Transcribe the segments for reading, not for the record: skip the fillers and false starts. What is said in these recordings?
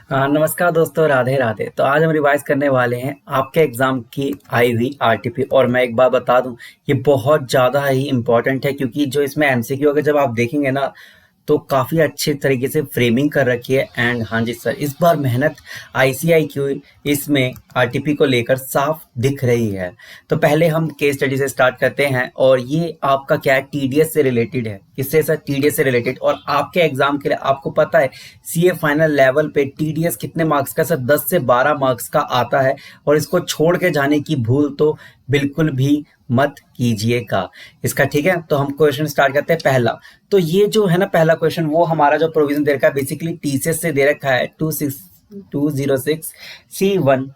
नमस्कार दोस्तों, राधे राधे। तो आज हम रिवाइज करने वाले हैं आपके एग्जाम की आई हुई आरटीपी। और मैं एक बात बता दूं, ये बहुत ज़्यादा ही इम्पोर्टेंट है क्योंकि जो इसमें एमसीक्यू अगर जब आप देखेंगे ना तो काफ़ी अच्छे तरीके से फ्रेमिंग कर रखी है। एंड हाँ जी सर, इस बार मेहनत आईसीआईक्यू इसमें आरटीपी को लेकर साफ दिख रही है। तो पहले हम केस स्टडी से स्टार्ट करते हैं और ये आपका क्या है, टीडीएस से रिलेटेड है। किससे सर? टीडीएस से रिलेटेड। और आपके एग्जाम के लिए आपको पता है सीए फाइनल लेवल पे टीडीएस कितने मार्क्स का? सर 10 से 12 मार्क्स का आता है। और इसको छोड़ के जाने की भूल तो बिल्कुल भी मत कीजिएगा इसका, ठीक है। तो हम क्वेश्चन स्टार्ट करते हैं। पहला तो ये जो है ना, पहला क्वेश्चन वो हमारा जो प्रोविजन दे रखा है बेसिकली टीसीएस से दे रखा है 206C1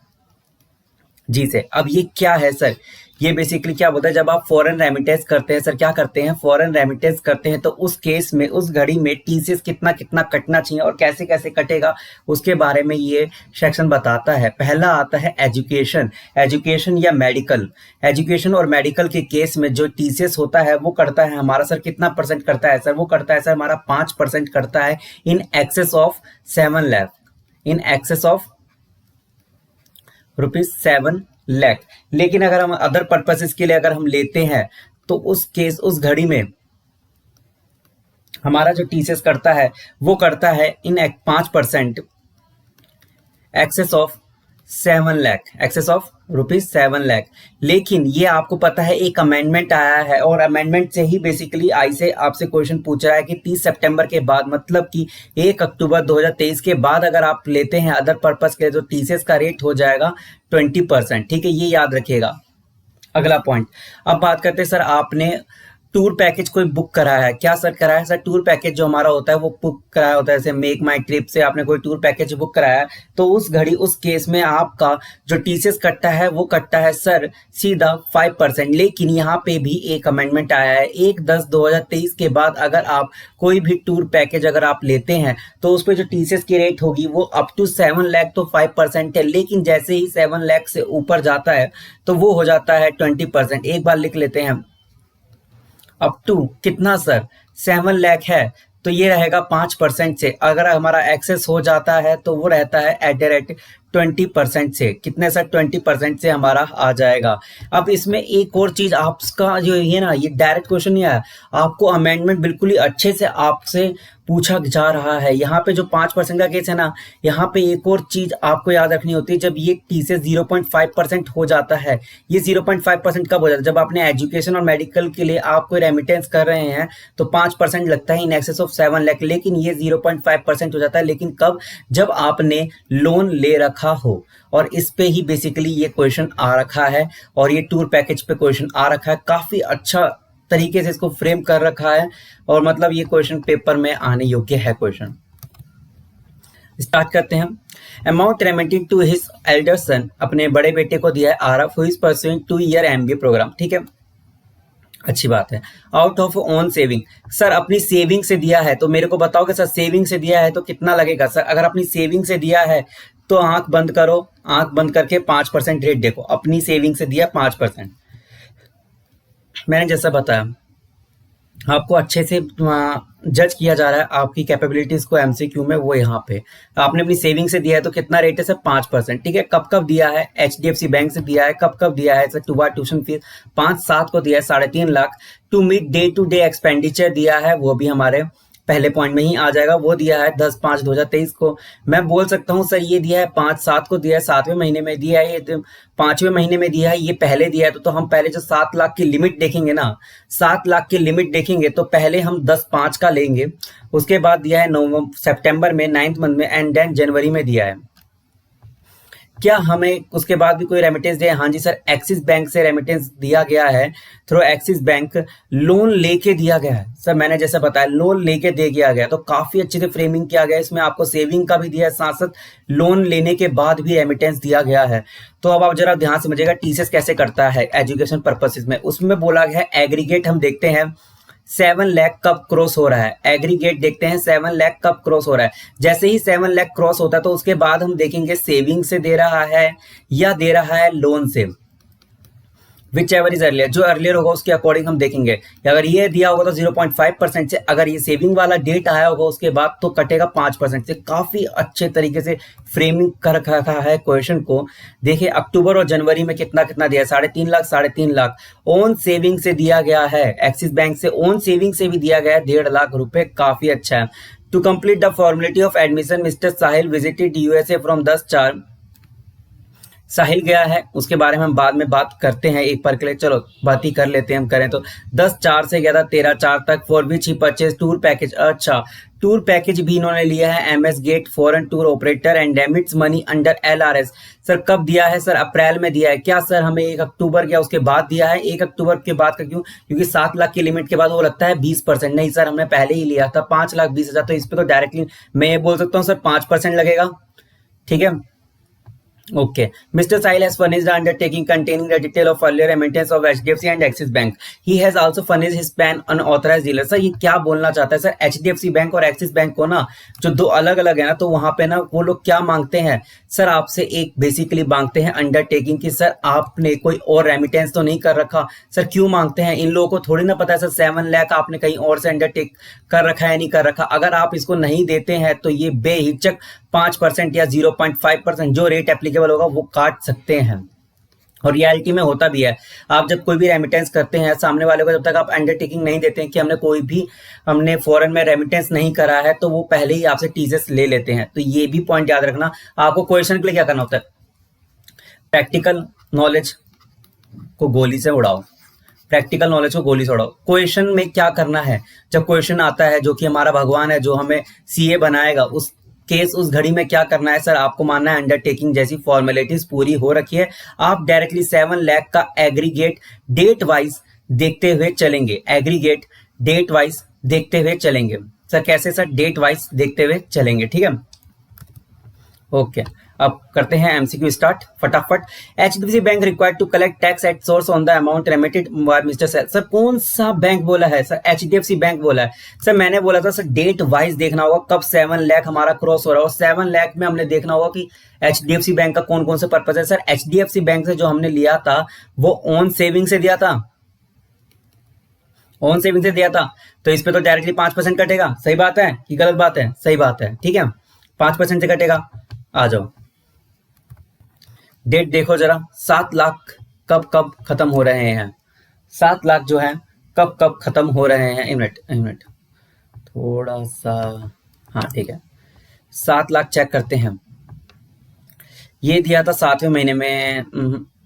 जी से। अब ये क्या है सर? ये बेसिकली क्या बोलता है, जब आप फॉरेन रेमिटेंस करते हैं सर, क्या करते हैं, फॉरेन रेमिटेंस करते हैं तो उस केस में उस घड़ी में टीसीएस कितना कितना कटना चाहिए और कैसे कैसे कटेगा उसके बारे में ये सेक्शन बताता है। पहला आता है एजुकेशन। एजुकेशन या मेडिकल। एजुकेशन और मेडिकल के केस में जो टीसीएस होता है वो करता है हमारा सर कितना परसेंट करता है सर? वो करता है सर हमारा 5% करता है in excess of 7 lakh, in excess of ₹7 lakh. लेकिन अगर हम अदर पर्पसेस के लिए अगर हम लेते हैं तो उस केस उस घड़ी में हमारा जो टीसीएस करता है वो करता है in 5% excess of 7 lakh, excess of ₹7 lakh. लेकिन ये आपको पता है एक अमेंडमेंट आया है और अमेंडमेंट से ही बेसिकली आई से आपसे क्वेश्चन पूछ रहा है कि 30 सितंबर के बाद, मतलब कि 1 अक्टूबर 2023 के बाद अगर आप लेते हैं अदर पर्पस के लिए तो टीसीएस का रेट हो जाएगा 20%, ठीक है। ये याद रखिएगा। अगला पॉइंट, अब बात करते हैं सर आपने टूर पैकेज कोई बुक करा है क्या सर? कराया है सर। टूर पैकेज जो हमारा होता है वो बुक कराया होता है, जैसे मेक माई ट्रिप से आपने कोई टूर पैकेज बुक कराया है तो उस घड़ी उस केस में आपका जो टीसीएस कटता है वो कटता है सर सीधा 5%। लेकिन यहाँ पे भी एक अमेंडमेंट आया है 1/10/2023 के बाद अगर आप कोई भी टूर पैकेज अगर आप लेते हैं तो उस पर जो टीसीएस की रेट होगी वो अप टू 7 लाख तो 5% है। लेकिन जैसे ही 7 लाख से ऊपर जाता है तो वो हो जाता है 20%। एक बार लिख लेते हैं, अप टू कितना सर? 7 लाख है तो ये रहेगा 5% से। अगर हमारा एक्सेस हो जाता है तो वो रहता है एट द रेट 20% से। कितने सर? 20% से हमारा आ जाएगा। अब इसमें एक और चीज आपका जो ये ना, ये डायरेक्ट क्वेश्चन नहीं आया, आपको अमेंडमेंट बिल्कुल ही अच्छे से आपसे पूछा जा रहा है। यहाँ पे जो 5% का केस है ना, यहाँ पे एक और चीज आपको याद रखनी होती है। जब ये टीसीएस 0.5% हो जाता है, ये 0.5% कब हो जाता है? जब आपने एजुकेशन और मेडिकल के लिए आप कोई रेमिटेंस कर रहे हैं तो 5% लगता है इन एक्सेस ऑफ 7 लाख। लेकिन ये 0.5% हो जाता है। लेकिन कब? जब आपने लोन ले रखा हो। और इस पे ही बेसिकली ये क्वेश्चन आ रखा है और ये टूर पैकेज पे क्वेश्चन आ रखा है। काफी अच्छा तरीके से इसको फ्रेम कर रखा है और मतलब ये क्वेश्चन पेपर में आने योग्य है। क्वेश्चन स्टार्ट करते हैं। Amount remitting to his elder son, अपने बड़े बेटे को दिया है RF, who is pursuing 2-year MBA programme, ठीक है, अच्छी बात है। Out of own saving, sir अपनी सेविंग से दिया है तो मेरे को बताओगे सर सेविंग से दिया है तो कितना लगेगा सर? अगर अपनी सेविंग से दिया है तो आंख बंद करो, आंख बंद करके 5% रेट देखो। अपनी सेविंग से दिया 5%। मैंने जैसा बताया आपको अच्छे से जज किया जा रहा है आपकी कैपेबिलिटीज को एमसीक्यू में। वो यहाँ पे आपने अपनी सेविंग से दिया है तो कितना रेट है सर? 5%, ठीक है। कब कब दिया है? एचडीएफसी बैंक से दिया है। कब कब दिया है सर? टू बार ट्यूशन फीस 5/7 को दिया है 3.5 lakh. To meet day to day expenditure दिया है, वो भी हमारे पहले पॉइंट में ही आ जाएगा। वो दिया है 10/5/2023 को। मैं बोल सकता हूँ सर ये दिया है 5/7 को दिया है, 7वें महीने में दिया है, ये 5वें महीने में दिया है, ये पहले दिया है। तो हम पहले जो 7 लाख की लिमिट देखेंगे ना, 7 लाख की लिमिट देखेंगे तो पहले हम 10/5 का लेंगे। उसके बाद दिया है सितंबर में 9th मंथ में एंड देन जनवरी में दिया है। क्या हमें उसके बाद भी कोई रेमिटेंस दिया? हाँ जी सर, एक्सिस बैंक से रेमिटेंस दिया गया है थ्रू एक्सिस बैंक। लोन लेके दिया गया है सर, मैंने जैसे बताया लोन लेके दे दिया गया तो काफी अच्छे से फ्रेमिंग किया गया है। इसमें आपको सेविंग का भी दिया है, साथ साथ लोन लेने के बाद भी रेमिटेंस दिया गया है। तो अब आप जरा ध्यान समझिएगा टीसीएस कैसे करता है एजुकेशन पर्पसेस में। उसमें बोला गया है एग्रीगेट, हम देखते हैं 7 लाख कब क्रॉस हो रहा है। एग्रीगेट देखते हैं 7 लाख कब क्रॉस हो रहा है। जैसे ही 7 लाख क्रॉस होता है तो उसके बाद हम देखेंगे सेविंग से दे रहा है या दे रहा है लोन से। विच एवर इज अर्लियर, जो अर्लियर होगा उसके अकॉर्डिंग हम देखेंगे। अगर ये दिया होगा तो 0.5% से, अगर ये सेविंग वाला डेट आया होगा उसके बाद तो कटेगा 5% से। काफी अच्छे तरीके से फ्रेमिंग कर रखा है क्वेश्चन को। देखिए अक्टूबर और जनवरी में कितना कितना दिया है, 3.5 लाख ओन सेविंग से दिया गया है, एक्सिस बैंक से ओन सेविंग से भी दिया गया है 1.5 लाख रुपए, काफी अच्छा है। To complete the formality of admission mister Sahil visited USA from 10/4। Sahil गया है, उसके बारे में हम बाद में बात करते हैं एक बार के लिए, चलो बात ही कर लेते हैं हम करें तो। 10/4 से गया था 13/4 तक, for which he purchase tour package. अच्छा, टूर पैकेज भी इन्होंने लिया है MS get foreign tour operator and remits money under LRS. Sir कब दिया है? सर अप्रैल में दिया है। क्या सर हमें 1 अक्टूबर क्या उसके बाद दिया है? 1 अक्टूबर के बाद का क्यों? क्योंकि 7 लाख की लिमिट के बाद वो लगता है 20%। नहीं सर, हमने पहले ही लिया था 5,20,000, तो इस पर तो डायरेक्टली मैं ये बोल सकता हूँ सर 5% लगेगा। ठीक है, Okay. Mr. Sahil has furnished the undertaking containing the detail of earlier remittance of HDFC and Axis Bank. He has also furnished his PAN unauthorized dealer. Sir ये क्या बोलना चाहता है सर? HDFC बैंक और axis bank को ना जो दो अलग अलग है ना, तो वहां पे ना वो लोग क्या मांगते हैं सर आपसे, एक बेसिकली मांगते हैं अंडरटेकिंग की सर आपने कोई और रेमिटेंस तो नहीं कर रखा। सर क्यों मांगते हैं? इन लोगों को थोड़ी ना पता है सर 7 लाख आपने कहीं और से अंडरटेक कर रखा है नहीं कर रखा। अगर आप इसको नहीं देते हैं तो ये बेहिचक 5% या 0.5% जो रेट एप्लीकेबल होगा वो काट सकते हैं। और रियलिटी में होता भी है, आप जब कोई भी रेमिटेंस करते हैं सामने वाले को, जब तक आप अंडरटेकिंग नहीं देते हैं कि हमने फॉरेन में रेमिटेंस नहीं करा है, तो वो पहले ही आपसे टीसीएस ले लेते हैं। तो ये भी पॉइंट याद रखना। आपको क्वेश्चन के लिए क्या करना होता है? प्रैक्टिकल नॉलेज को गोली से उड़ाओ, प्रैक्टिकल नॉलेज को गोली से उड़ाओ। क्वेश्चन में क्या करना है? जब क्वेश्चन आता है जो कि हमारा भगवान है, जो हमें सीए बनाएगा, उस केस उस घड़ी में क्या करना है सर? आपको मानना है अंडरटेकिंग जैसी फॉर्मेलिटीज पूरी हो रखी है, आप डायरेक्टली 7 लाख का एग्रीगेट डेट वाइज देखते हुए चलेंगे। एग्रीगेट डेट वाइज देखते हुए चलेंगे। सर कैसे सर? डेट वाइज देखते हुए चलेंगे। ठीक है, ओके। अब करते हैं एमसीक्यू स्टार्ट फटाफट। HDFC bank required to collect tax at source on the amount remitted by mister सैल। सर कौन सा बैंक बोला है सर? एचडीएफसी बैंक बोला है सर। मैंने बोला था सर डेट वाइज देखना होगा कब 7 लाख हमारा क्रॉस हो रहा है, और 7 लाख में हमने देखना होगा कि एचडीएफसी बैंक का कौन कौन से पर्पज है। सर एचडीएफसी बैंक से जो हमने लिया था वो ऑन सेविंग से दिया था, ऑन सेविंग से दिया था, तो इस पे तो डायरेक्टली 5% कटेगा। सही बात है कि गलत बात है? सही बात है। ठीक है, 5% से कटेगा। आ जाओ, डेट देखो जरा, 7 लाख कब कब खत्म हो रहे हैं? 7 लाख जो है कब कब खत्म हो रहे हैं? एक मिनट थोड़ा सा, हाँ ठीक है, 7 लाख चेक करते हैं। ये दिया था 7वें महीने में,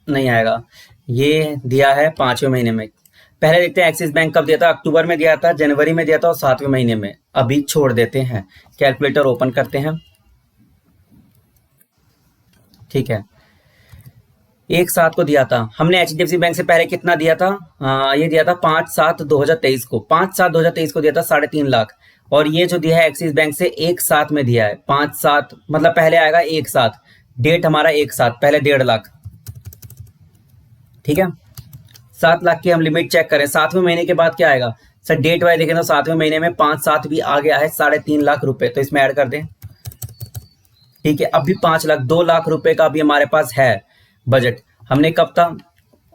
नहीं आएगा। ये दिया है 5वें महीने में। पहले देखते हैं एक्सिस बैंक कब दिया था। अक्टूबर में दिया था, जनवरी में दिया था और 7वें महीने में। अभी छोड़ देते हैं, कैलकुलेटर ओपन करते हैं। ठीक है, 1/7 को दिया था हमने। एचडीएफसी बैंक से पहले कितना दिया था? ये दिया था 5/7/2023 को, 5/7/2023 को दिया था 3.5 लाख। और ये जो दिया है एक्सिस बैंक से 1/7 में दिया है, 5/7 मतलब पहले आएगा 1/7, डेट हमारा 1/7, पहले 1.5 लाख। ठीक है, 7 लाख की हम लिमिट चेक करें। 7वें महीने के बाद क्या आएगा सर? डेट वाइज देखें तो 7वें महीने में 5/7 भी आ गया है, 3.5 लाख रुपए, तो इसमें ऐड कर दें। ठीक है, अभी 5 लाख, 2 लाख रुपए का अभी हमारे पास है बजट। हमने कब था?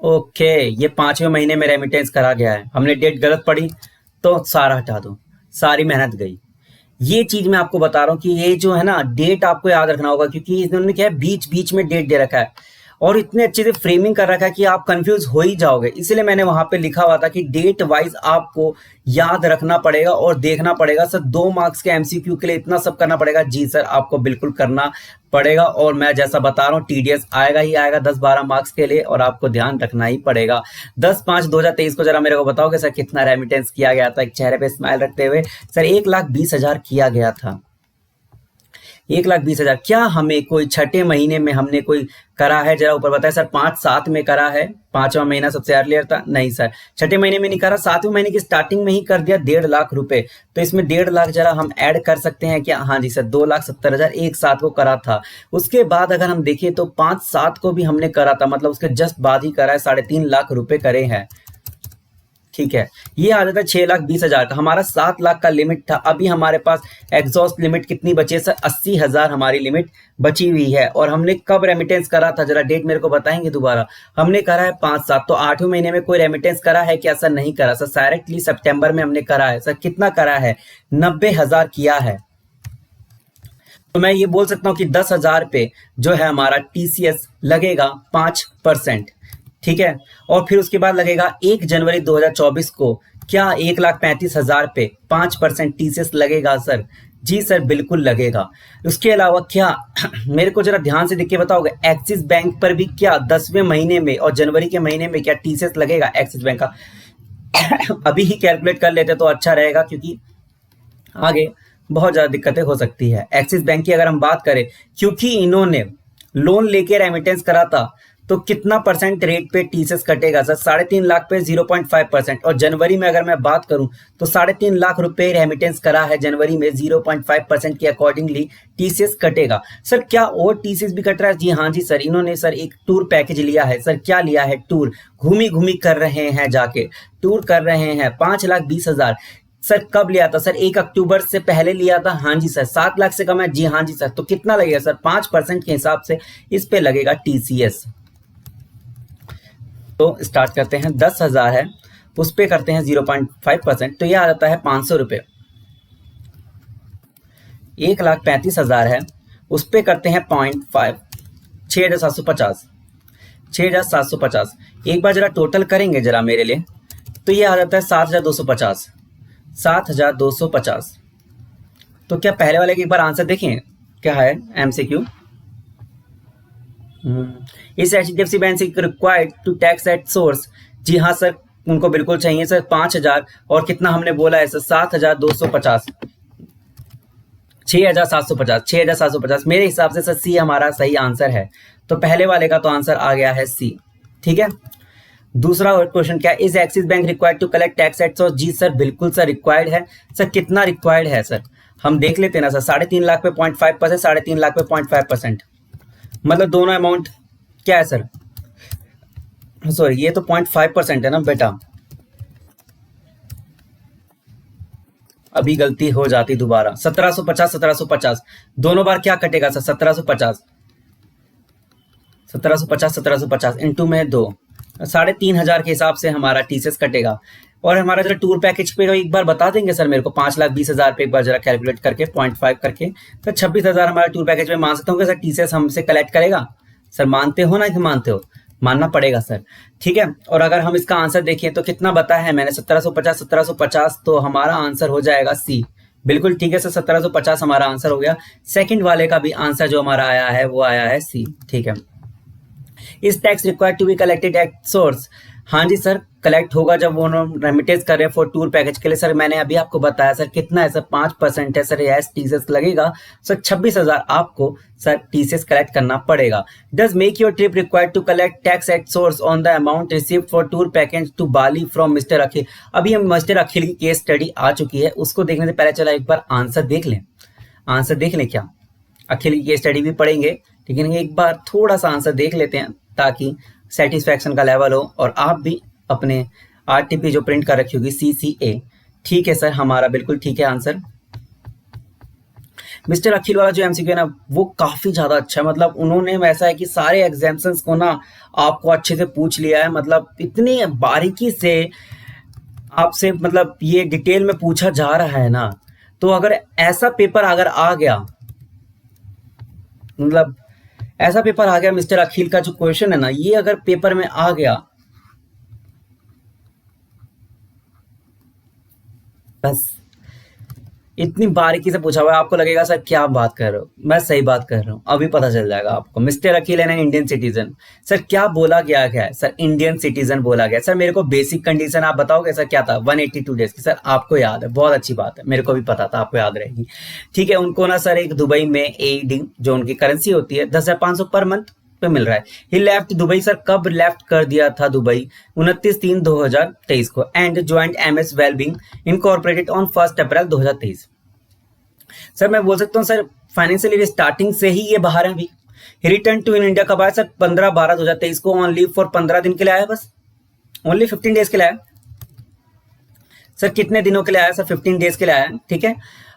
ओके, ये 5वें महीने में रेमिटेंस करा गया है। हमने डेट गलत पढ़ी तो सारा हटा दो, सारी मेहनत गई। ये चीज मैं आपको बता रहा हूँ कि ये जो है ना डेट आपको याद रखना होगा, क्योंकि इन्होंने क्या है बीच बीच में डेट दे रखा है और इतने अच्छे से फ्रेमिंग कर रखा है कि आप कंफ्यूज हो ही जाओगे। इसलिए मैंने वहां पे लिखा हुआ था कि डेट वाइज आपको याद रखना पड़ेगा और देखना पड़ेगा। सर 2 मार्क्स के एमसीक्यू के लिए इतना सब करना पड़ेगा? जी सर, आपको बिल्कुल करना पड़ेगा। और मैं जैसा बता रहा हूँ टीडीएस आएगा ही आएगा 10-12 मार्क्स के लिए, और आपको ध्यान रखना ही पड़ेगा। 10/5/2023 को जरा मेरे को बताओगे सर कितना रेमिटेंस किया गया था? एक चेहरे पे स्माइल रखते हुए। सर 1,20,000 किया गया था, 1,20,000। क्या हमें कोई छठे महीने में हमने कोई करा है? जरा ऊपर बताए सर। 5/7 में करा है, 5वां महीना सबसे अर्लियर था। नहीं सर, छठे महीने में नहीं करा, 7वें महीने की स्टार्टिंग में ही कर दिया 1.5 लाख रुपए। तो इसमें 1.5 लाख जरा हम ऐड कर सकते हैं क्या? हाँ जी सर, 2,70,000 1/7 को करा था। उसके बाद अगर हम देखें तो 5/7 को भी हमने करा था, मतलब उसके जस्ट बाद ही करा है, 3.5 लाख रुपए करे हैं। ठीक है, ये आ जाता है 6,20,000 का। हमारा 7 लाख का लिमिट था, अभी हमारे पास एग्जॉस्ट लिमिट कितनी बची है सर? 80,000 हमारी लिमिट बची हुई है। और हमने कब रेमिटेंस करा था, जरा डेट मेरे को बताएंगे दोबारा? हमने करा है 5/7, तो 8वें महीने में कोई रेमिटेंस करा है क्या सर? नहीं करा सर, डायरेक्टली सितंबर में हमने करा है सर। कितना करा है? 90,000 किया है। तो मैं ये बोल सकता हूँ कि 10,000 पे जो है हमारा टीसीएस लगेगा 5%, ठीक है। और फिर उसके बाद लगेगा 1 जनवरी 2024 को क्या 1,35,000 पे 5% टीसीएस लगेगा सर? जी सर, बिल्कुल लगेगा। उसके अलावा क्या मेरे को जरा ध्यान से देख के बताओगे, एक्सिस बैंक पर भी क्या 10वें महीने में और जनवरी के महीने में क्या टीसीएस लगेगा एक्सिस बैंक का? अभी ही कैलकुलेट कर लेते तो अच्छा रहेगा, क्योंकि आगे बहुत ज्यादा दिक्कतें हो सकती है। एक्सिस बैंक की अगर हम बात करें, क्योंकि इन्होंने लोन लेके रेमिटेंस करा था, तो कितना परसेंट रेट पे टीसीएस कटेगा सर? 3.5 लाख पे 0.5%। और जनवरी में अगर मैं बात करूं तो 3.5 लाख रुपए रेमिटेंस करा है जनवरी में, 0.5% के अकॉर्डिंगली टीसीएस कटेगा। सर क्या और टीसीएस भी कट रहा है? जी हाँ जी सर, इन्होंने सर एक टूर पैकेज लिया है सर। क्या लिया है? टूर, घूमी घूमी कर रहे हैं, जाके टूर कर रहे हैं। 5,20,000 सर कब लिया था सर? 1 अक्टूबर से पहले लिया था। हाँ जी सर। 7 लाख से कम है? जी हाँ जी सर। तो कितना लगेगा सर? 5% के हिसाब से इस पे लगेगा टीसीएस। तो स्टार्ट करते हैं, 10,000 है, उस पे करते हैं 0.5%, तो ये आ जाता है 500 रुपये। 1,35,000 है, उस पे करते हैं 0.5, 6,750, 6,750। एक बार जरा टोटल करेंगे जरा मेरे लिए, तो ये आ जाता है 7,250, 7,250। तो क्या पहले वाले के एक बार आंसर देखें क्या है? एमसीक्यू, इस एचडीएफसी बैंक से required to tax at source. जी हाँ सर, उनको बिल्कुल चाहिए सर 5,000। और कितना हमने बोला है सर? 7,250, 6,750, 6,750। मेरे हिसाब से सर सी हमारा सही आंसर है। तो पहले वाले का तो आंसर आ गया है सी, ठीक है। दूसरा क्वेश्चन क्या है? Is Axis bank required to collect tax at source? जी सर, बिल्कुल सर रिक्वायर्ड है। सर कितना रिक्वायर्ड है सर? हम देख लेते हैं ना सर। 3.5 लाख पे 0.5%, 3.5 लाख पे 0.5%, मतलब दोनों अमाउंट क्या है सर? सॉरी, ये तो 0.5% है ना बेटा, अभी गलती हो जाती दोबारा। 1,750, 1,750 दोनों बार क्या कटेगा सर? 1,750, 1,750, 1,750 इंटू में 2, 3,500 के हिसाब से हमारा टीसीएस कटेगा। और हमारा जरा टूर पैकेज पे एक बार बता देंगे सर मेरे को? 5,20,000 पे एक बार जरा कैलकुलेट करके 0.5 करके, तो 26,000 हमारा टूर पैकेज में मान सकता हूँ कि सर टीसीएस हमसे कलेक्ट करेगा। सर मानते हो ना कि मानते हो? मानना पड़ेगा सर, ठीक है। और अगर हम इसका आंसर देखें तो कितना बताया है मैंने? 1,750, 1,750, तो हमारा आंसर हो जाएगा सी। बिल्कुल ठीक है सर, 1,750 हमारा आंसर हो गया। सेकंड वाले का भी आंसर जो हमारा आया है वो आया है सी, ठीक है। इस tax required to be collected at source? हाँ जी सर, कलेक्ट होगा जब वो रेमिटेंस कर रहे हैं फॉर टूर पैकेज के लिए। सर मैंने अभी आपको बताया सर कितना है सर? 5% है सर। यस, टीसीएस लगेगा सर 26,000 आपको सर टीसीएस कलेक्ट करना पड़ेगा। Does make your trip required to collect tax at source on the amount received for tour package to Bali from mister Akhil? अभी हम मिस्टर अखिल की केस स्टडी आ चुकी है, उसको देखने से पहले चला एक बार आंसर देख लें। आंसर देख लें क्या? अखिल की केस स्टडी भी पढ़ेंगे, लेकिन एक बार थोड़ा सा आंसर देख लेते हैं ताकि सेटिस्फैक्शन का लेवल हो और आप भी अपने आरटीपी जो प्रिंट कर रखी होगी सीसीए। ठीक है सर, हमारा बिल्कुल ठीक है आंसर। मिस्टर अखिल वाला जो एमसीक्यू है ना, वो काफी ज्यादा अच्छा है। मतलब उन्होंने वैसा है कि सारे एग्जाम्पशंस को ना आपको अच्छे से पूछ लिया है, मतलब इतनी बारीकी से आपसे मतलब ये डिटेल में पूछा जा रहा है ना। तो अगर ऐसा पेपर अगर आ गया, मतलब ऐसा पेपर आ गया मिस्टर अखिल का जो क्वेश्चन है ना, ये अगर पेपर में आ गया, बस इतनी बारीकी से पूछा हुआ है, आपको लगेगा सर क्या बात कर रहे हो, मैं सही बात कर रहा हूँ। अभी पता चल जाएगा आपको। मिस्टर अखिल है ना इंडियन सिटीजन। सर क्या बोला गया है सर? इंडियन सिटीजन बोला गया। सर मेरे को बेसिक कंडीशन आप बताओगे सर क्या था? 182 डेज की। सर आपको याद है, बहुत अच्छी बात है, मेरे को भी पता था, आपको याद रहेगी। ठीक है, उनको ना सर एक दुबई में एडी जो उनकी करेंसी होती है 10,500 पर मंथ पे मिल रहा है। ही लेफ्ट दुबई। सर कब लेफ्ट कर दिया था दुबई? 29/3/2023 को। And joint MS wellbeing incorporated on 1 April 2023। Sir मैं बोल सकता हूँ सर फाइनेंशियल स्टार्टिंग से ही ये बाहर है। अभी रिटर्न टू इन इंडिया कब आया सर? 15/12/2023 को। ऑन लीव फॉर 15 दिन के लिए आया, बस ओनली 15 डेज के लिए आया। सर कितने दिनों के लिए आया? सर 15 डेज के लिए आया, ठीक है।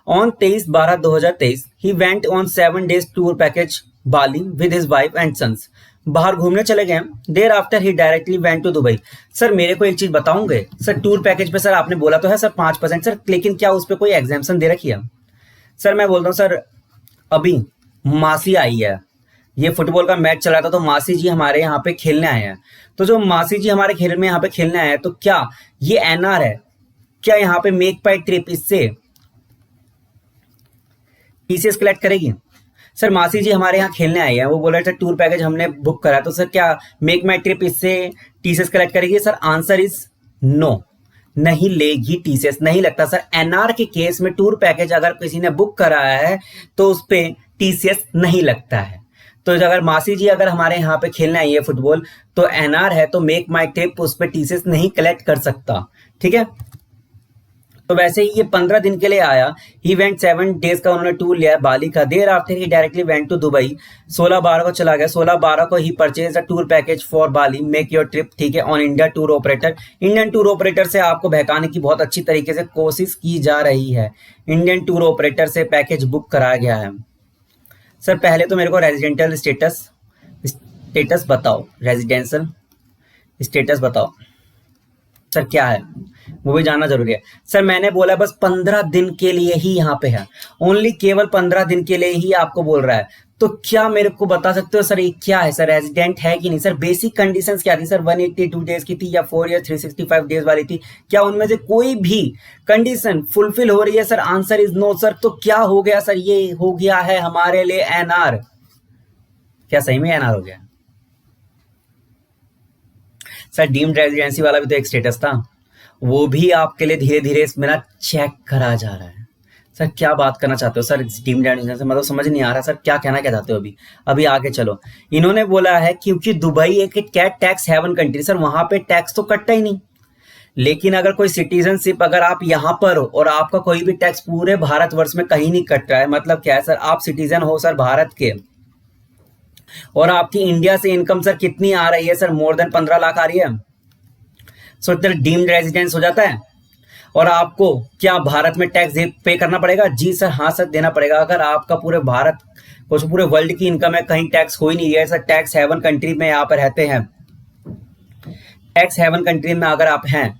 On 23/12/2023 he went on 7 days tour package Bali with his wife and sons. बाहर घूमने चले गए। There after he directly went to Dubai. Sir मेरे को एक चीज बताऊंगे सर, टूर पैकेज पे सर आपने बोला तो है सर 5%, सर लेकिन क्या उस पर कोई एग्जाम्पशन दे रखी है? सर मैं बोलता हूँ सर, अभी मासी आई है, ये फुटबॉल का मैच चला था तो मासी जी हमारे यहाँ पे खेलने आए हैं। तो जो मासी जी हमारे खेल में यहाँ पे खेलने आए हैं, तो क्या ये एनआर है? क्या यहाँ पे मेक पाई ट्रिप इससे टीसीएस कलेक्ट करेगी? सर मासी जी हमारे यहाँ खेलने आए हैं, वो बोल रहे थे टूर पैकेज हमने बुक करा, तो सर क्या मेक माई ट्रिप इससे टीसीएस कलेक्ट करेगी? सर आंसर इज नो, नहीं लेगी टीसीएस, नहीं लगता सर। एनआर के केस में टूर पैकेज अगर किसी ने बुक कराया है तो उस पर टीसीएस नहीं लगता है। तो अगर मासी जी अगर हमारे यहाँ पे खेलने आई है फुटबॉल, तो एनआर है तो मेक माई ट्रिप उस पर टीसीएस नहीं कलेक्ट कर सकता, ठीक है। तो वैसे ही ये 15 दिन के लिए आया। ही वेंट 7 days का उन्होंने टूर लिया बाली का। There after he directly went to Dubai. 16/12 को चला गया। 16/12 को ही purchase a tour package for Bali, make your trip, ठीक है, on India tour operator. Indian tour operator से आपको बहकाने की बहुत अच्छी तरीके से कोशिश की जा रही है। इंडियन टूर ऑपरेटर से पैकेज बुक कराया गया है। सर पहले तो मेरे को रेजिडेंशियल स्टेटस बताओ, रेजिडेंशियल स्टेटस बताओ सर क्या है, वो भी जानना जरूरी है। सर मैंने बोला बस 15 दिन के लिए ही यहाँ पे है, ओनली केवल 15 दिन के लिए ही आपको बोल रहा है। तो क्या मेरे को बता सकते हो सर ये क्या है? सर रेजिडेंट है कि नहीं? सर बेसिक कंडीशंस क्या थी? सर 182 डेज की थी या 4 years 365 डेज वाली थी? क्या उनमें से कोई भी कंडीशन फुलफिल हो रही है? Sir answer is no sir. तो क्या हो गया सर? ये हो गया है हमारे लिए एनआर। क्या सही में एनआर हो गया? सर डीम्ड रेजिडेंसी वाला भी तो एक स्टेटस था, वो भी आपके लिए धीरे धीरे इसमें ना चेक करा जा रहा है। सर क्या बात करना चाहते हो सर डीम्ड रेजिडेंसी? मतलब समझ नहीं आ रहा सर, क्या कहना क्या चाहते हो? अभी अभी आगे चलो। इन्होंने बोला है क्योंकि दुबई एक कैट टैक्स हेवन कंट्री, सर वहां पे टैक्स तो कटता ही नहीं। लेकिन अगर कोई सिटीजनशिप अगर आप यहाँ पर हो और आपका कोई भी टैक्स पूरे भारतवर्ष में कहीं नहीं कट रहा है, मतलब क्या है सर? आप सिटीजन हो सर भारत के और आपकी इंडिया से इनकम सर कितनी आ रही है? सर मोर देन 15 लाख आ रही है। सो इधर डीम्ड रेजिडेंस हो जाता है। और आपको क्या भारत में टैक्स पे करना पड़ेगा? जी सर, हाँ सर देना पड़ेगा। अगर आपका पूरे भारत कुछ पूरे वर्ल्ड की इनकम है, कहीं टैक्स हो ही नहीं है सर, टैक्स हेवन कंट्री में यहाँ पर रहते हैं, टैक्स हेवन कंट्री में अगर आप हैं,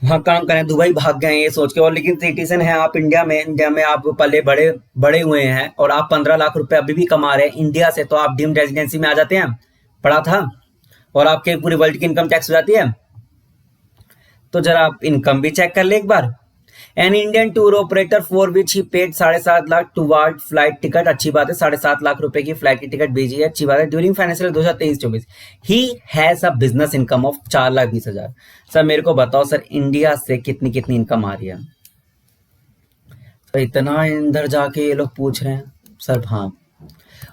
वहाँ काम करें, दुबई भाग गए ये सोच के, और लेकिन सिटीजन है आप इंडिया में आप पले बड़े बड़े हुए हैं और आप 15 लाख रुपए अभी भी कमा रहे हैं इंडिया से, तो आप डीम्ड रेजिडेंसी में आ जाते हैं, पढ़ा था, और आपके पूरी वर्ल्ड की इनकम टैक्स हो जाती है। तो जरा आप इनकम भी चेक कर ले एक बार। An Indian tour operator for which he paid 7.5 lakh toward flight ticket, अच्छी बात है, 7.5 लाख रुपए की फ्लाइट की टिकट भेजी है, अच्छी बात है। During financial 2023-24 he has a business income of 4,20,000। Sir मेरे को बताओ सर इंडिया से कितनी कितनी इनकम आ रही है? तो इतना अंदर जाके ये लोग पूछ रहे हैं सर। हाँ,